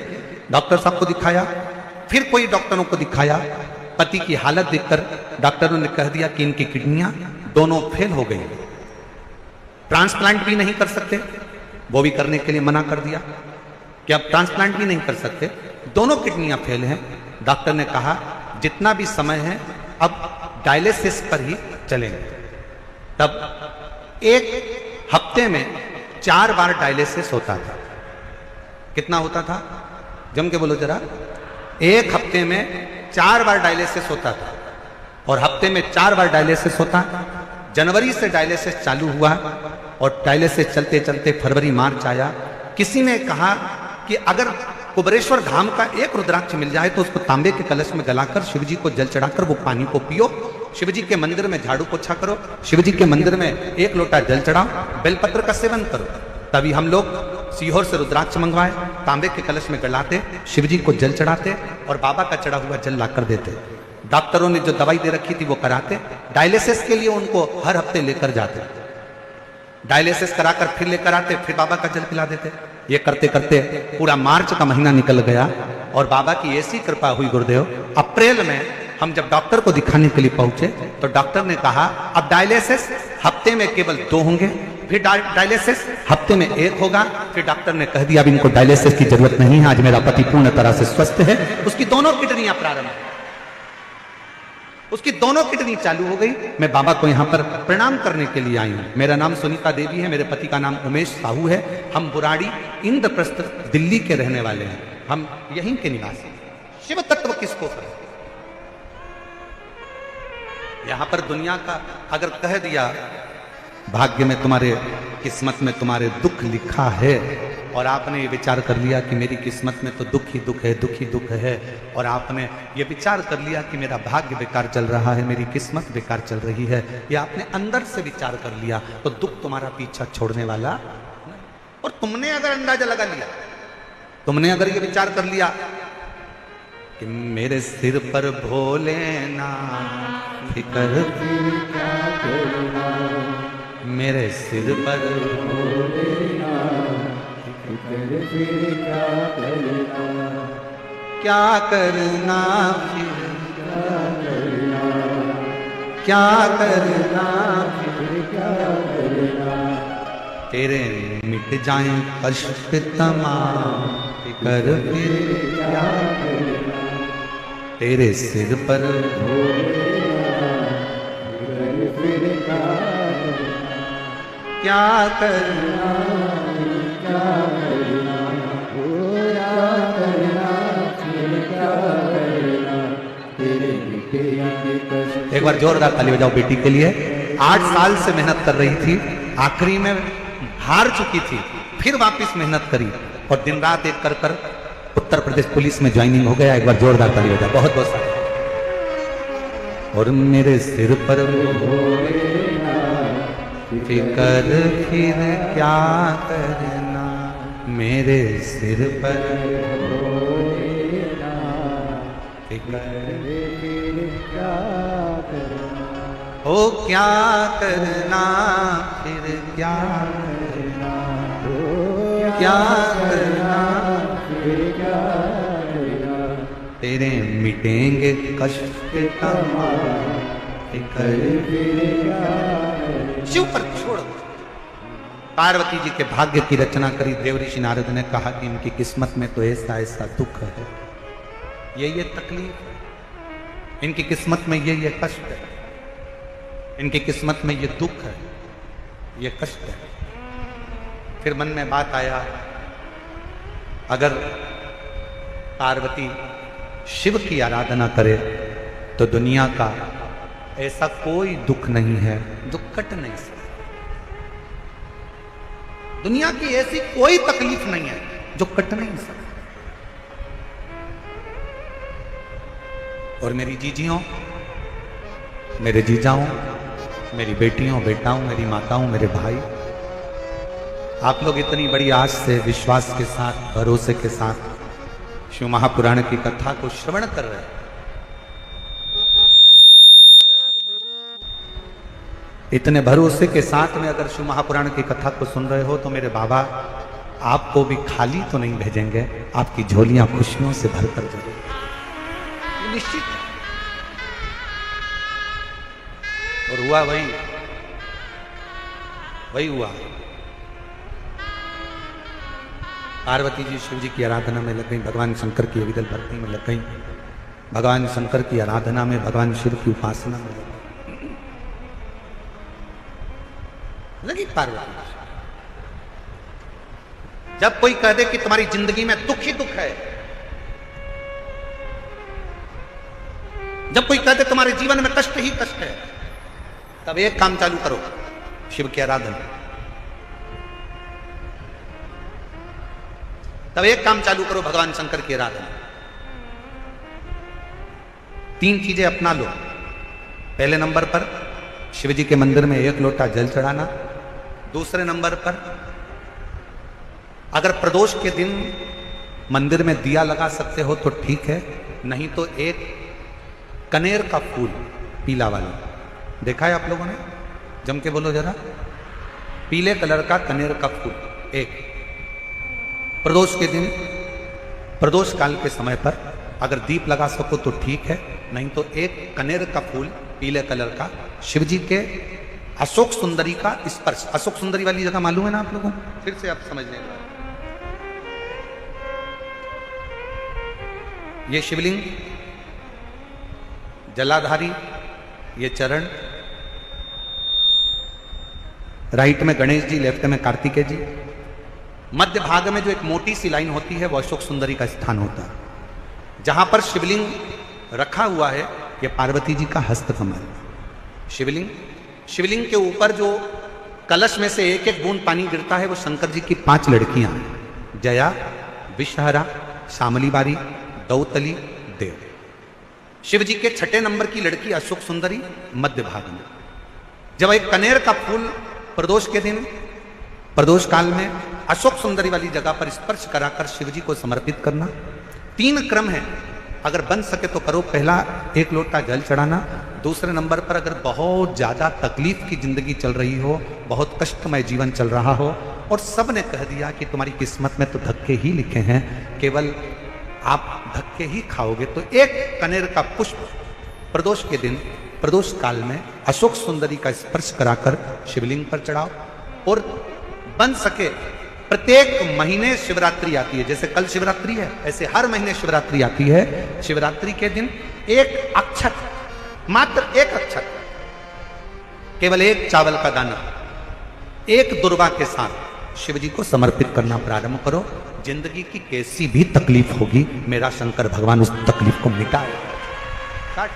डॉक्टर साहब को दिखाया, फिर कोई डॉक्टरों को दिखाया। पति की हालत देखकर डॉक्टरों ने कह दिया कि इनकी किडनियां दोनों फेल हो गई, ट्रांसप्लांट भी नहीं कर सकते, वो भी करने के लिए मना कर दिया। कि अब ट्रांसप्लांट भी नहीं कर सकते, दोनों किडनियां फेल हैं। डॉक्टर ने कहा जितना भी समय है अब डायलिसिस पर ही चलेंगे। तब एक हफ्ते में 4 बार डायलिसिस होता था। कितना होता था? जम के बोलो जरा। एक हफ्ते में 4 बार डायलिसिस होता था और हफ्ते में 4 बार डायलिसिस होता। जनवरी से डायलिसिस चालू हुआ और डायलिसिस चलते चलते फरवरी मार्च आया। किसी ने कहा कि अगर कुबेरेश्वर धाम का एक रुद्राक्ष मिल जाए तो उसको तांबे के कलश में गलाकर शिव जी को जल चढ़ाकर वो पानी को पियो, शिव जी के मंदिर में झाड़ू पोछा करो, शिव जी के मंदिर में 1 लोटा जल चढ़ाओ, बेलपत्र का सेवन करो। तभी हम लोग सीहोर से रुद्राक्ष मंगवाए, तांबे के कलश में गलाते, शिव जी को जल चढ़ाते और बाबा का चढ़ा हुआ जल लाकर देते। डॉक्टरों ने जो दवाई दे रखी थी वो कराते। डायलिसिस के लिए उनको हर हफ्ते लेकर जाते, डायलिसिस कराकर फिर लेकर आते, फिर बाबा का जल पिला देते। ये करते करते पूरा मार्च का महीना निकल गया और बाबा की ऐसी कृपा हुई गुरुदेव, अप्रैल में हम जब डॉक्टर को दिखाने के लिए पहुंचे तो डॉक्टर ने कहा अब डायलिसिस हफ्ते में केवल 2 होंगे, फिर डायलिसिस हफ्ते में 1 होगा। फिर डॉक्टर ने कह दिया अब इनको डायलिसिस की जरूरत नहीं है, आज मेरा पति पूर्ण तरह से स्वस्थ है। उसकी दोनों किडनियां प्रारंभ, उसकी दोनों किडनी चालू हो गई। मैं बाबा को यहाँ पर प्रणाम करने के लिए आई हूँ। मेरा नाम सुनीता देवी है, मेरे पति का नाम उमेश साहू है। हम बुराड़ी इंद्रप्रस्थ दिल्ली के रहने वाले हैं, हम यहीं के निवासी। शिव तत्व किसको करें? यहां पर दुनिया का अगर कह दिया भाग्य में तुम्हारे, किस्मत में तुम्हारे दुख लिखा है और आपने ये विचार कर लिया कि मेरी किस्मत में तो दुख ही दुख है, दुख ही दुख है, और आपने ये विचार कर लिया कि मेरा भाग्य बेकार चल रहा है, मेरी किस्मत बेकार चल रही है, या आपने अंदर से विचार कर लिया तो दुख तुम्हारा पीछा छोड़ने वाला। और तुमने अगर अंदाजा लगा लिया, तुमने अगर ये विचार कर लिया कि मेरे सिर पर भोलेनाथ फिकर क्या करना, मेरे सिर पर क्या करना, फिर क्या करना, तेरे मिट जाए कष्ट तमाम, फिकर फिर क्या करना, तेरे सिर पर क्या करना, क्या करना, एक बार जोरदार ताली बजाओ बेटी के लिए। 8 साल से मेहनत कर रही थी, आखिरी में हार चुकी थी, फिर वापस मेहनत करी और दिन रात एक कर कर उत्तर प्रदेश पुलिस में ज्वाइनिंग हो गया। एक बार जोरदार ताली बजाओ, बहुत बहुत सारा। और मेरे सिर पर फिकर फिर क्या करना, मेरे सिर पर फिकर क्या करना, ओ क्या करना, फिर क्या करना, क्या करना, फिर क्या करना, तेरे मिटेंगे कष्ट तमाम, फिकर फिर क्या करना। शिव पर छोड़। पार्वती जी के भाग्य की रचना करी देवऋषि नारद ने कहा कि इनकी किस्मत में तो ऐसा ऐसा दुख है, ये तकलीफ है, इनकी किस्मत में ये कष्ट है, इनकी किस्मत में ये दुख है, ये कष्ट है। फिर मन में बात आया, अगर पार्वती शिव की आराधना करे तो दुनिया का ऐसा कोई दुख नहीं है जो कट नहीं सकता, दुनिया की ऐसी कोई तकलीफ नहीं है जो कट नहीं सकती। और मेरी जीजियों, मेरे जीजाओं, मेरी बेटियों, बेटाओं, मेरी माताओं, मेरे भाई, आप लोग इतनी बड़ी आस से, विश्वास के साथ, भरोसे के साथ शिव महापुराण की कथा को श्रवण कर रहे हैं। इतने भरोसे के साथ में अगर शिव महापुराण की कथा को सुन रहे हो तो मेरे बाबा आपको भी खाली तो नहीं भेजेंगे, आपकी झोलियां खुशियों से भरकर जरूर, निश्चित। और हुआ वही हुआ। पार्वती जी शिव जी की आराधना में लग गई, भगवान शंकर की अविरल भक्ति में लग गई, भगवान शंकर की आराधना में, भगवान शिव की उपासना में लगी पार्वती। जब कोई कह दे कि तुम्हारी जिंदगी में दुख ही दुख है, जब कोई कह दे तुम्हारे जीवन में कष्ट ही कष्ट है, तब एक काम चालू करो, शिव की आराधना। तब एक काम चालू करो, भगवान शंकर की आराधना। 3 चीजें अपना लो। पहले नंबर पर शिव जी के मंदिर में 1 लोटा जल चढ़ाना। दूसरे नंबर पर अगर प्रदोष के दिन मंदिर में दिया लगा सकते हो तो ठीक है, नहीं तो एक कनेर का फूल पीला वाला, देखा है आप लोगों ने? जम के बोलो जरा। पीले कलर का कनेर का फूल एक प्रदोष के दिन, प्रदोष काल के समय पर अगर दीप लगा सको तो ठीक है, नहीं तो एक कनेर का फूल पीले कलर का शिव जी के अशोक सुंदरी का स्पर्श। अशोक सुंदरी वाली जगह मालूम है ना आप लोगों को? फिर से आप समझने का, ये शिवलिंग, जलाधारी, ये चरण, राइट में गणेश जी, लेफ्ट में कार्तिकेय जी, मध्य भाग में जो एक मोटी सी लाइन होती है वो अशोक सुंदरी का स्थान होता है। जहां पर शिवलिंग रखा हुआ है ये पार्वती जी का हस्तकमल। शिवलिंग के ऊपर जो कलश में से एक एक बूंद पानी गिरता है वो शंकर जी की 5 लड़कियां हैं, जया, विषहरा, शामली बारी, दौतली, देव। शिव जी के 6ठे नंबर की लड़की अशोक सुंदरी मध्य भाग में। जब एक कनेर का फूल प्रदोष के दिन, प्रदोष काल में अशोक सुंदरी वाली जगह पर स्पर्श कराकर शिव जी को समर्पित करना। 3 क्रम है, अगर बन सके तो करो। पहला 1 लोटा जल चढ़ाना। दूसरे नंबर पर अगर बहुत ज्यादा तकलीफ की जिंदगी चल रही हो, बहुत कष्टमय जीवन चल रहा हो और सब ने कह दिया कि तुम्हारी किस्मत में तो धक्के ही लिखे हैं, केवल आप धक्के ही खाओगे, तो 1 कनेर का पुष्प प्रदोष के दिन, प्रदोष काल में अशोक सुंदरी का स्पर्श कराकर शिवलिंग पर चढ़ाओ। और बन सके प्रत्येक महीने शिवरात्रि आती है, जैसे कल शिवरात्रि है ऐसे हर महीने शिवरात्रि आती है। शिवरात्रि के दिन 1 अक्षत, मात्र 1 अक्षत, केवल 1 चावल का दाना, 1 दुर्वा के साथ शिव जी को समर्पित करना प्रारंभ करो। जिंदगी की कैसी भी तकलीफ होगी, मेरा शंकर भगवान उस तकलीफ को मिटाएगा।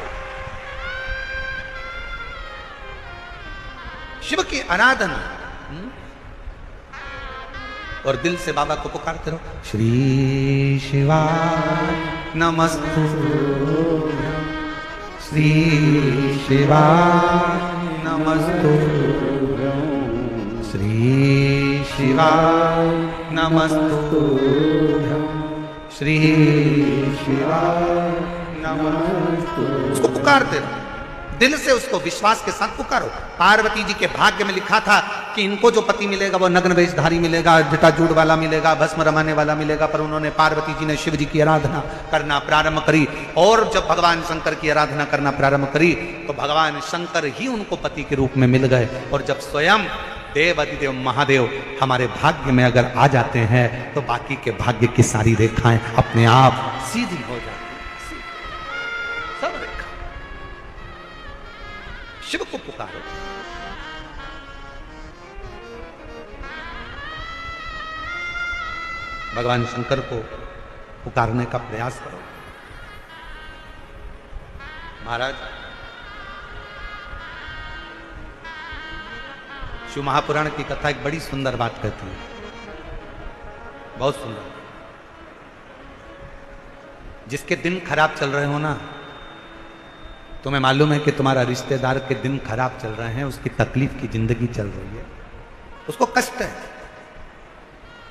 शिव की आराधना और दिल से बाबा को पुकारते रहो। श्री शिवाय नमस्तु, श्री शिवाय नमस्तु, श्री शिवाय नमस्तु, श्री शिवाय नमस्तु। उसको पुकारते रहो, दिल से उसको विश्वास के साथ पुकारो। पार्वती जी के भाग्य में लिखा था कि इनको जो पति मिलेगा वो नग्न वेशधारी मिलेगा, जटाजूट वाला मिलेगा, भस्म रमाने वाला मिलेगा, पर उन्होंने, पार्वती जी ने शिव जी की आराधना करना प्रारंभ करी। और जब भगवान शंकर की आराधना करना प्रारंभ करी तो भगवान शंकर ही उनको पति के रूप में मिल गए। और जब स्वयं देव अधिदेव महादेव हमारे भाग्य में अगर आ जाते हैं तो बाकी के भाग्य की सारी रेखाएं अपने आप सीधी हो जाती हैं। सब रेखा शिव को पुकारो। भगवान शंकर को पुकारने का प्रयास करो। महाराज, शिव महापुराण की कथा एक बड़ी सुंदर बात कहती है, बहुत सुंदर। जिसके दिन खराब चल रहे हो ना, तुम्हें मालूम है कि तुम्हारा रिश्तेदार के दिन खराब चल रहे हैं, उसकी तकलीफ की जिंदगी चल रही है, उसको कष्ट है।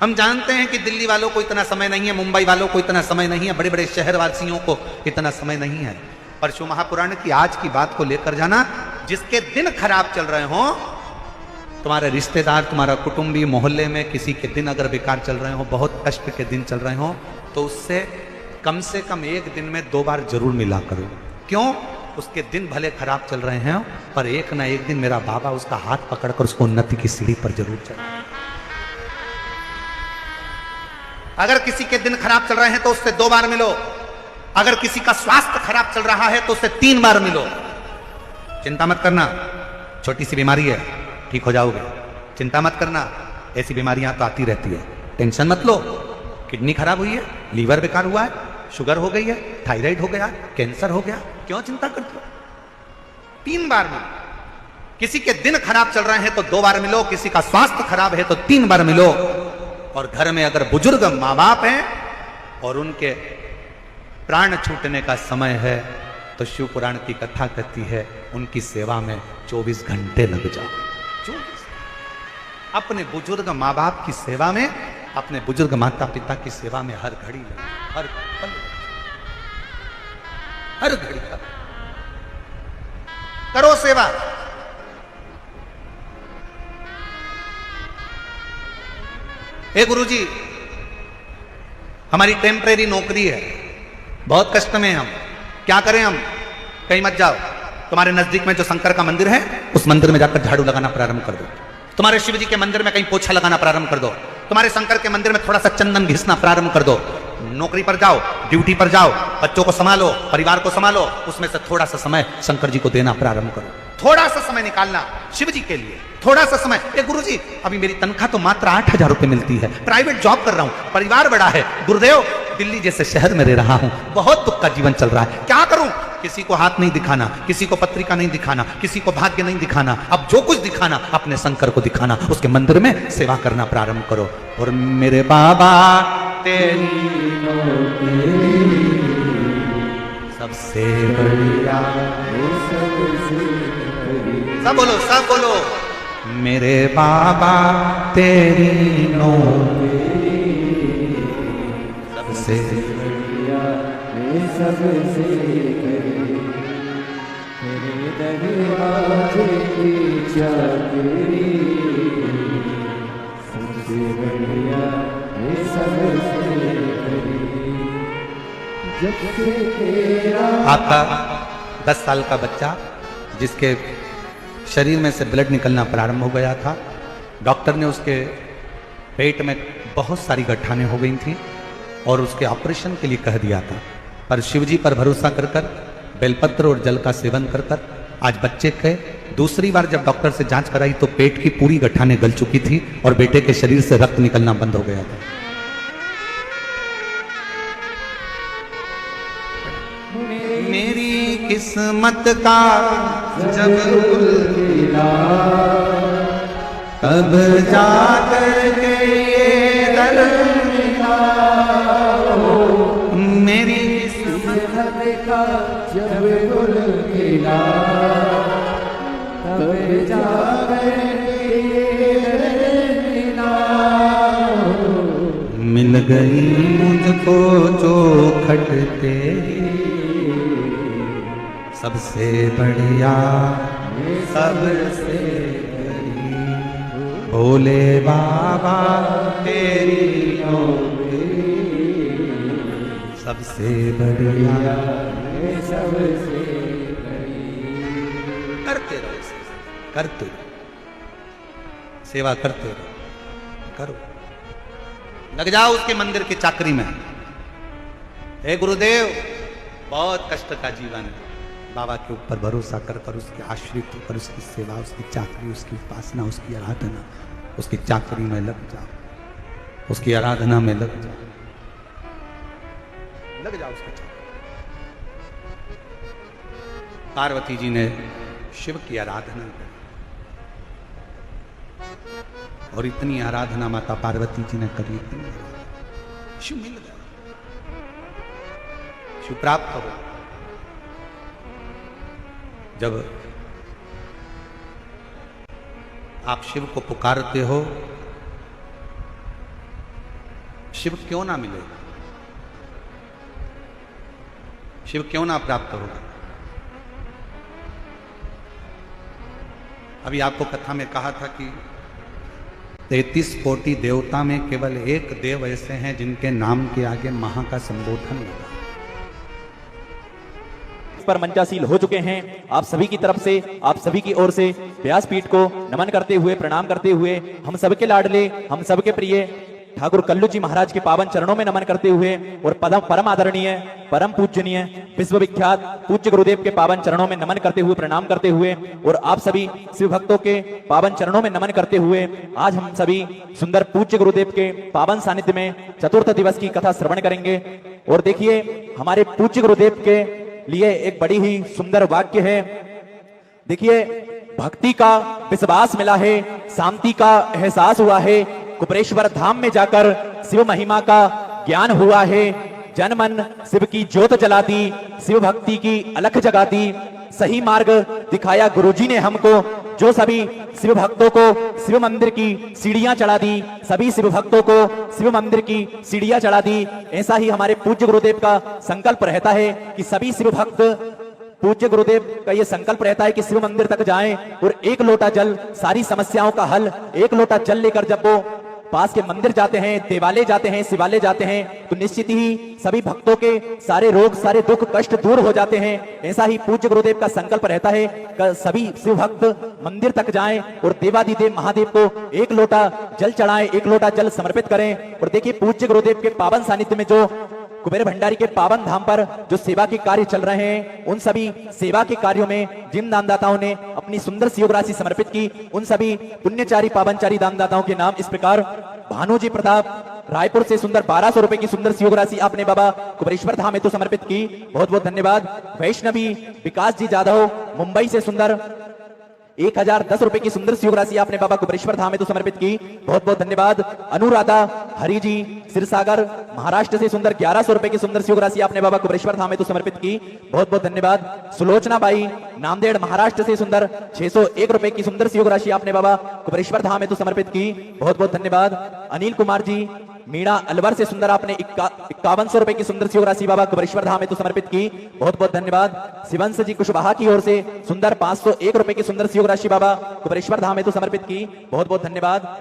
हम जानते हैं कि दिल्ली वालों को इतना समय नहीं है, मुंबई वालों को इतना समय नहीं है, बड़े बड़े शहर वासियों को इतना समय नहीं है। पर शिव महापुराण की आज की बात को लेकर जाना, जिसके दिन खराब चल रहे हो, तुम्हारे रिश्तेदार, तुम्हारा कुटुंबी, मोहल्ले में किसी के दिन अगर बेकार चल रहे हो, बहुत कष्ट के दिन चल रहे हो, तो उससे कम से कम एक दिन में 2 बार जरूर मिला करो। क्यों? उसके दिन भले खराब चल रहे हैं, पर एक ना एक दिन मेरा बाबा उसका हाथ पकड़कर उसको उन्नति की सीढ़ी पर जरूर चढ़ा। अगर किसी के दिन खराब चल रहे हैं तो उससे 2 बार मिलो। अगर किसी का स्वास्थ्य खराब चल रहा है तो उससे 3 बार मिलो। चिंता मत करना, छोटी सी बीमारी है, ठीक हो जाओगे। चिंता मत करना, ऐसी बीमारियां तो आती रहती है, टेंशन मत लो। किडनी खराब हुई है, लीवर बेकार हुआ है, शुगर हो गई है, थायराइड हो गया, कैंसर हो गया, क्यों चिंता करते हो? 3 बार मिलो। किसी के दिन खराब चल रहे हैं तो 2 बार मिलो, किसी का स्वास्थ्य खराब है तो 3 बार मिलो। और घर में अगर बुजुर्ग माँ बाप हैं और उनके प्राण छूटने का समय है तो शिव पुराण की कथा कहती है उनकी सेवा में 24 घंटे लग जाओ। 24 अपने बुजुर्ग माँ बाप की सेवा में, अपने बुजुर्ग माता पिता की सेवा में हर घड़ी लगे, हर पल, हर घड़ी करो सेवा। हे गुरुजी, हमारी टेम्परेरी नौकरी है, बहुत कष्ट में हम, क्या करें हम? कहीं मत जाओ, तुम्हारे नजदीक में जो शंकर का मंदिर है उस मंदिर में जाकर झाड़ू लगाना प्रारंभ कर दो। तुम्हारे शिव जी के मंदिर में कहीं पोछा लगाना प्रारंभ कर दो। तुम्हारे शंकर के मंदिर में थोड़ा सा चंदन घिसना प्रारंभ कर दो। नौकरी पर जाओ, ड्यूटी पर जाओ, बच्चों को संभालो, परिवार को संभालो, उसमें से थोड़ा सा समय शंकर जी को देना प्रारंभ करो। थोड़ा सा समय निकालना शिव जी के लिए, थोड़ा सा समय। ए गुरुजी, अभी मेरी तनख्वाह तो मात्र 8,000 रुपए मिलती है, प्राइवेट जॉब कर रहा हूं, परिवार बड़ा है। गुरुदेव, दिल्ली जैसे शहर में रह रहा हूं, बहुत दुख का जीवन चल रहा है, क्या करूं? किसी को हाथ नहीं दिखाना, किसी को पत्रिका नहीं दिखाना, किसी को भाग्य नहीं दिखाना, अब जो कुछ दिखाना अपने शंकर को दिखाना, उसके मंदिर में सेवा करना प्रारंभ करो। और मेरे बाबा तेरी सबसे बढ़िया, सब बोलो, सब बोलो, मेरे बाबा तेरी नो सबसे बढ़िया, सबसे दरवाजे की चाकरी सबसे बढ़िया, सबसे जब से तेरा। आपका 10 साल का बच्चा जिसके शरीर में से ब्लड निकलना प्रारंभ हो गया था, डॉक्टर ने उसके पेट में बहुत सारी गठाने हो गई थी और उसके ऑपरेशन के लिए कह दिया था, पर शिवजी पर भरोसा कर कर बेलपत्र और जल का सेवन कर कर आज बच्चे के दूसरी बार जब डॉक्टर से जांच कराई तो पेट की पूरी गठाने गल चुकी थी और बेटे के शरीर से रक्त निकलना बंद हो गया था। मेरी किस्मत का जब खुला तब जाकर के ये दर मिला, मेरी किस्मत का जब खुला तब जाकर के ये दर मिला। मिल गई मुझको जो खट तेरी सबसे बढ़िया, सबसे बड़ी, भोले बाबा तेरी नौकरी सबसे बढ़िया, सबसे बड़ी। करते रहो, करते रहो, सेवा करते रहो, करो, लग जाओ उसके मंदिर की चाकरी में। हे गुरुदेव, बहुत कष्ट का जीवन है, बाबा के ऊपर भरोसा कर कर उसके आश्रित होकर उसकी सेवा, उसकी चाकरी, उसकी उपासना, उसकी आराधना, उसकी चाकरी में लग जाओ, उसकी आराधना में लग जाओ, लग जाओ उसकी चाकरी। पार्वती जी ने शिव की आराधना की और इतनी आराधना माता पार्वती जी ने करी, इतनी शिव मिल गया, शिव प्राप्त हो। जब आप शिव को पुकारते हो, शिव क्यों ना मिलेगा, शिव क्यों ना प्राप्त होगा? अभी आपको कथा में कहा था कि 33 कोटि देवता में केवल एक देव ऐसे हैं जिनके नाम के आगे महा का संबोधन लगा। पर मंचासील हो चुके हैं। आप सभी की तरफ से, आप सभी की ओर से व्यासपीठ को नमन करते हुए, प्रणाम करते हुए, हम सबके लाडले, हम सबके प्रिय ठाकुर कल्लू जी महाराज के पावन चरणों में नमन करते हुए और परम आदरणीय, परम पूजनीय, विश्वविख्यात पूज्य गुरुदेव के पावन चरणों में नमन करते हुए, प्रणाम करते हुए और आप सभी शिव भक्तों के पावन चरणों में नमन करते हुए आज हम सभी सुंदर पूज्य गुरुदेव के पावन सानिध्य में चतुर्थ दिवस की कथा श्रवण करेंगे। और देखिए, हमारे पूज्य गुरुदेव के लिए एक बड़ी ही सुंदर वाक्य है। देखिए, भक्ति का विश्वास मिला है, शांति का एहसास हुआ है, कुबरेश्वर धाम में जाकर शिव महिमा का ज्ञान हुआ है, जन मन शिव की ज्योत जला दी, शिव भक्ति की अलख जगा दी, सही मार्ग दिखाया गुरुजी ने हमको, जो सभी शिव भक्तों को शिव मंदिर की सीढ़ियां चढ़ा दी, सभी शिव भक्तों को शिव मंदिर की सीढ़ियां चढ़ा दी। ऐसा ही हमारे पूज्य गुरुदेव का संकल्प रहता है कि सभी शिव भक्त, पूज्य गुरुदेव का ये संकल्प रहता है कि शिव मंदिर तक जाएं और एक लोटा जल सारी समस्याओं का हल, एक लोटा जल लेकर जब वो पास के मंदिर जाते हैं, देवालय जाते हैं, शिवालय जाते हैं, तो निश्चित ही सभी भक्तों के सारे रोग, सारे दुख, कष्ट दूर हो जाते हैं। ऐसा ही पूज्य गुरुदेव का संकल्प रहता है कि सभी शिव भक्त मंदिर तक जाएं और देवादिदेव महादेव को एक लोटा जल चढ़ाएं, एक लोटा जल समर्पित करें। और देखिए, पूज्य गुरुदेव के पावन सानिध्य में जो कुबेर भंडारी के पावन धाम पर जो सेवा के कार्य चल रहे हैं, उन सभी सेवा के कार्यों में जिन दानदाताओं ने अपनी सुंदर सी योग राशि समर्पित की, उन सभी पुण्यचारी पावनचारी दानदाताओं के नाम इस प्रकार। भानुजी प्रताप रायपुर से सुंदर 1200 रुपए की सुंदर सी योग राशि आपने बाबा कुबरेश्वर धाम में तो समर्पित की, बहुत बहुत धन्यवाद। वैष्णवी विकास जी जाधव मुंबई से सुंदर 1010 रुपए की सुंदर सी योग राशि आपने बाबा कुबरेश्वर धाम में तो समर्पित की, बहुत बहुत धन्यवाद। अनुराधा हरि जी सिरसागर महाराष्ट्र से सुंदर 1100 रुपए की सुंदर सी योग राशि आपने बाबा कुबरेश्वर धाम में तो समर्पित की, बहुत बहुत धन्यवाद। सुलोचना बाई नांदेड़ महाराष्ट्र से सुंदर 601 रुपए की सुंदर सी योग राशि आपने बाबा कुबरेश्वर धाम में तो समर्पित की, बहुत बहुत धन्यवाद। अनिल कुमार जी मीणा अलवर से सुंदर आपने 5100 रुपए की सुंदर सी योग राशि बाबा कुबरेश्वर धाम में तो समर्पित की, बहुत बहुत धन्यवाद। शिवंश जी कुशवाहा की ओर से सुंदर 501 रुपए की सुंदर सी योग राशि बाबा कुबरेश्वर धाम में तो समर्पित की, बहुत बहुत धन्यवाद।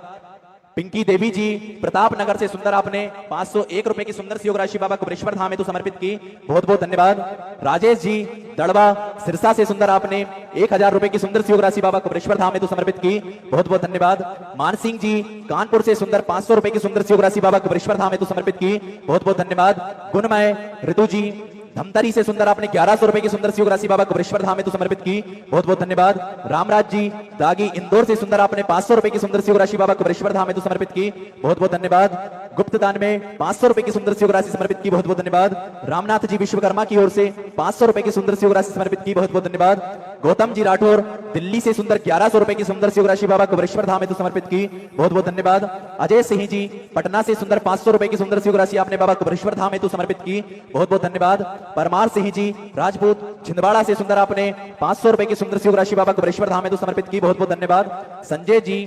पिंकी देवी जी प्रताप नगर से सुंदर आपने 501 रुपए की सुंदर सी योग राशि बाबा कुबरेश्वर धाम में तो समर्पित की, बहुत बहुत धन्यवाद। राजेश जी दड़वा सिरसा से सुंदर आपने 1000 रुपए की सुंदर सी योग राशि बाबा कुबरेश्वर धाम में तो समर्पित की, बहुत बहुत धन्यवाद। मान सिंह जी कानपुर से सुंदर 500 रुपए की सुंदर सी योग राशि बाबा कुबरेश्वर धाम में तो समर्पित की, बहुत बहुत धन्यवाद। गुणमय ऋतु जी धमतरी से सुंदर आपने 1100 रुपए की सुंदर सी योग राशि बाबा कुबरेश्वर धाम में तो समर्पित की, बहुत बहुत धन्यवाद। रामराज जी दागी इंदौर से सुंदर आपने 500 रुपए की सुंदर सी योग राशि बाबा कुबरेश्वर धाम में तो समर्पित की, बहुत बहुत धन्यवाद। गुप्त दान में 500 रुपए की सुंदर सी योग राशि समर्पित की, बहुत बहुत धन्यवाद। रामनाथ जी विश्वकर्मा की ओर से 500 रुपए की सुंदर सी योग राशि समर्पित की, बहुत बहुत धन्यवाद। गौतम जी राठौर दिल्ली से सुंदर 1100 रुपए की सुंदर सी योग राशि बाबा कुबरेश्वर धाम में तो समर्पित की, बहुत बहुत धन्यवाद। अजय सिंह जी पटना से सुंदर 500 रुपए की सुंदर सी योग राशि आपने बाबा कुबरेश्वर धाम में तो समर्पित की, बहुत बहुत धन्यवाद। परमार सिंह जी राजपूत छिंदवाड़ा से सुंदर आपने 500 रुपए की सुंदर सी योग राशि बाबा कुबरेश्वर धाम में तो समर्पित की, बहुत बहुत धन्यवाद। संजय जी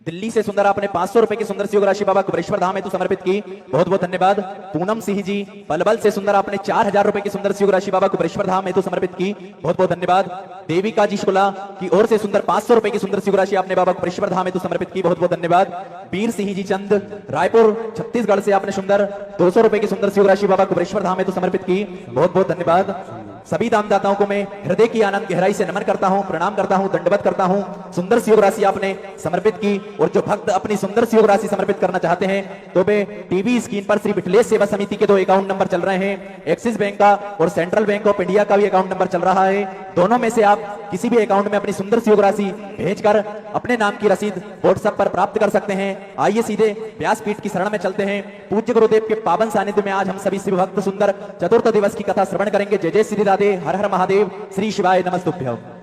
दिल्ली से सुंदर आपने 500 रुपए की सुंदर सी योग राशि बाबा कुबरेश्वर धाम में तो समर्पित की, बहुत बहुत धन्यवाद। पूनम सिंह जी पलवल से सुंदर आपने 4000 रुपए की सुंदर सी योग राशि बाबा कुबरेश्वर धाम में तो समर्पित की, बहुत बहुत धन्यवाद। देविका जी शुक्ला की ओर से सुंदर 500 रुपए की सुंदर सी योग राशि आपने बाबा कुबरेश्वर धाम में तो समर्पित की, बहुत बहुत धन्यवाद। वीर सिंह जी चंद रायपुर छत्तीसगढ़ से आपने सुंदर 200 रुपए की सुंदर सी योग राशि बाबा कुबरेश्वर धाम में तो समर्पित की, बहुत बहुत धन्यवाद। सभी दानदाताओं को मैं हृदय की आनंद गहराई से नमन करता हूं, प्रणाम करता हूं, दंडवत करता हूं। सुंदर सी योग राशि आपने समर्पित की, और जो भक्त अपनी सुंदर सी योग राशि समर्पित करना चाहते हैं तो वे टीवी स्क्रीन पर श्री विठलेश सेवा समिति के 2 अकाउंट नंबर चल रहे हैं, एक्सिस बैंक का और सेंट्रल बैंक ऑफ इंडिया का भी अकाउंट नंबर चल रहा है। दोनों में से आप किसी भी अकाउंट में अपनी सुंदर सी योग राशि भेजकर अपने नाम की रसीद व्हाट्सएप पर प्राप्त कर सकते हैं। आइए सीधे व्यासपीठ की शरण में चलते हैं। पूज्य गुरुदेव के पावन सानिध्य में आज हम सभी शिव भक्त सुंदर चतुर्थ दिवस की कथा श्रवण करेंगे। जय जय श्री राधे, हर हर महादेव, श्री शिवाय नमस्तुभ्यं।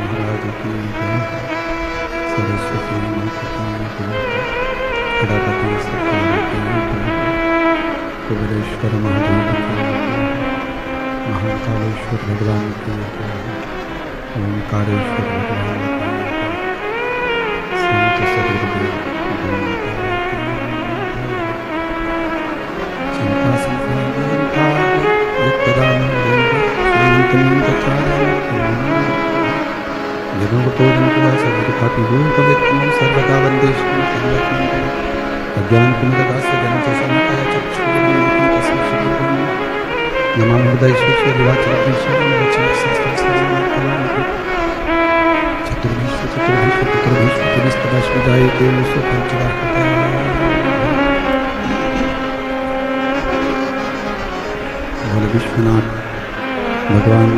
महाराज की सरस्वती गणपति सरकार की कुबेरेश्वर महादेव की महाकालेश्वर भगवान की ओंकारेश्वर भगवान की संत सदगुरुदेव सर्वदा वंदे नमामि विश्वनाथ भगवान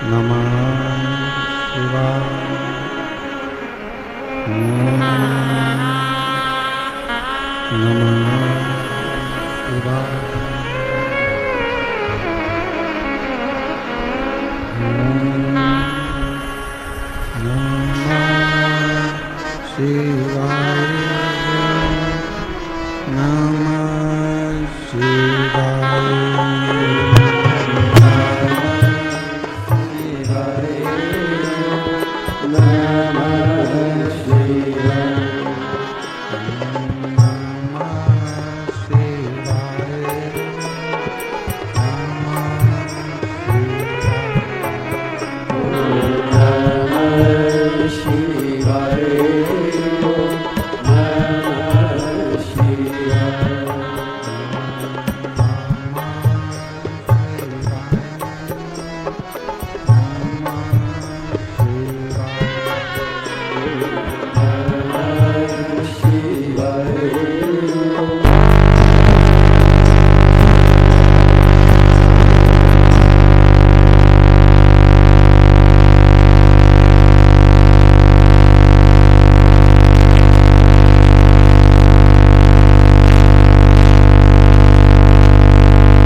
नमः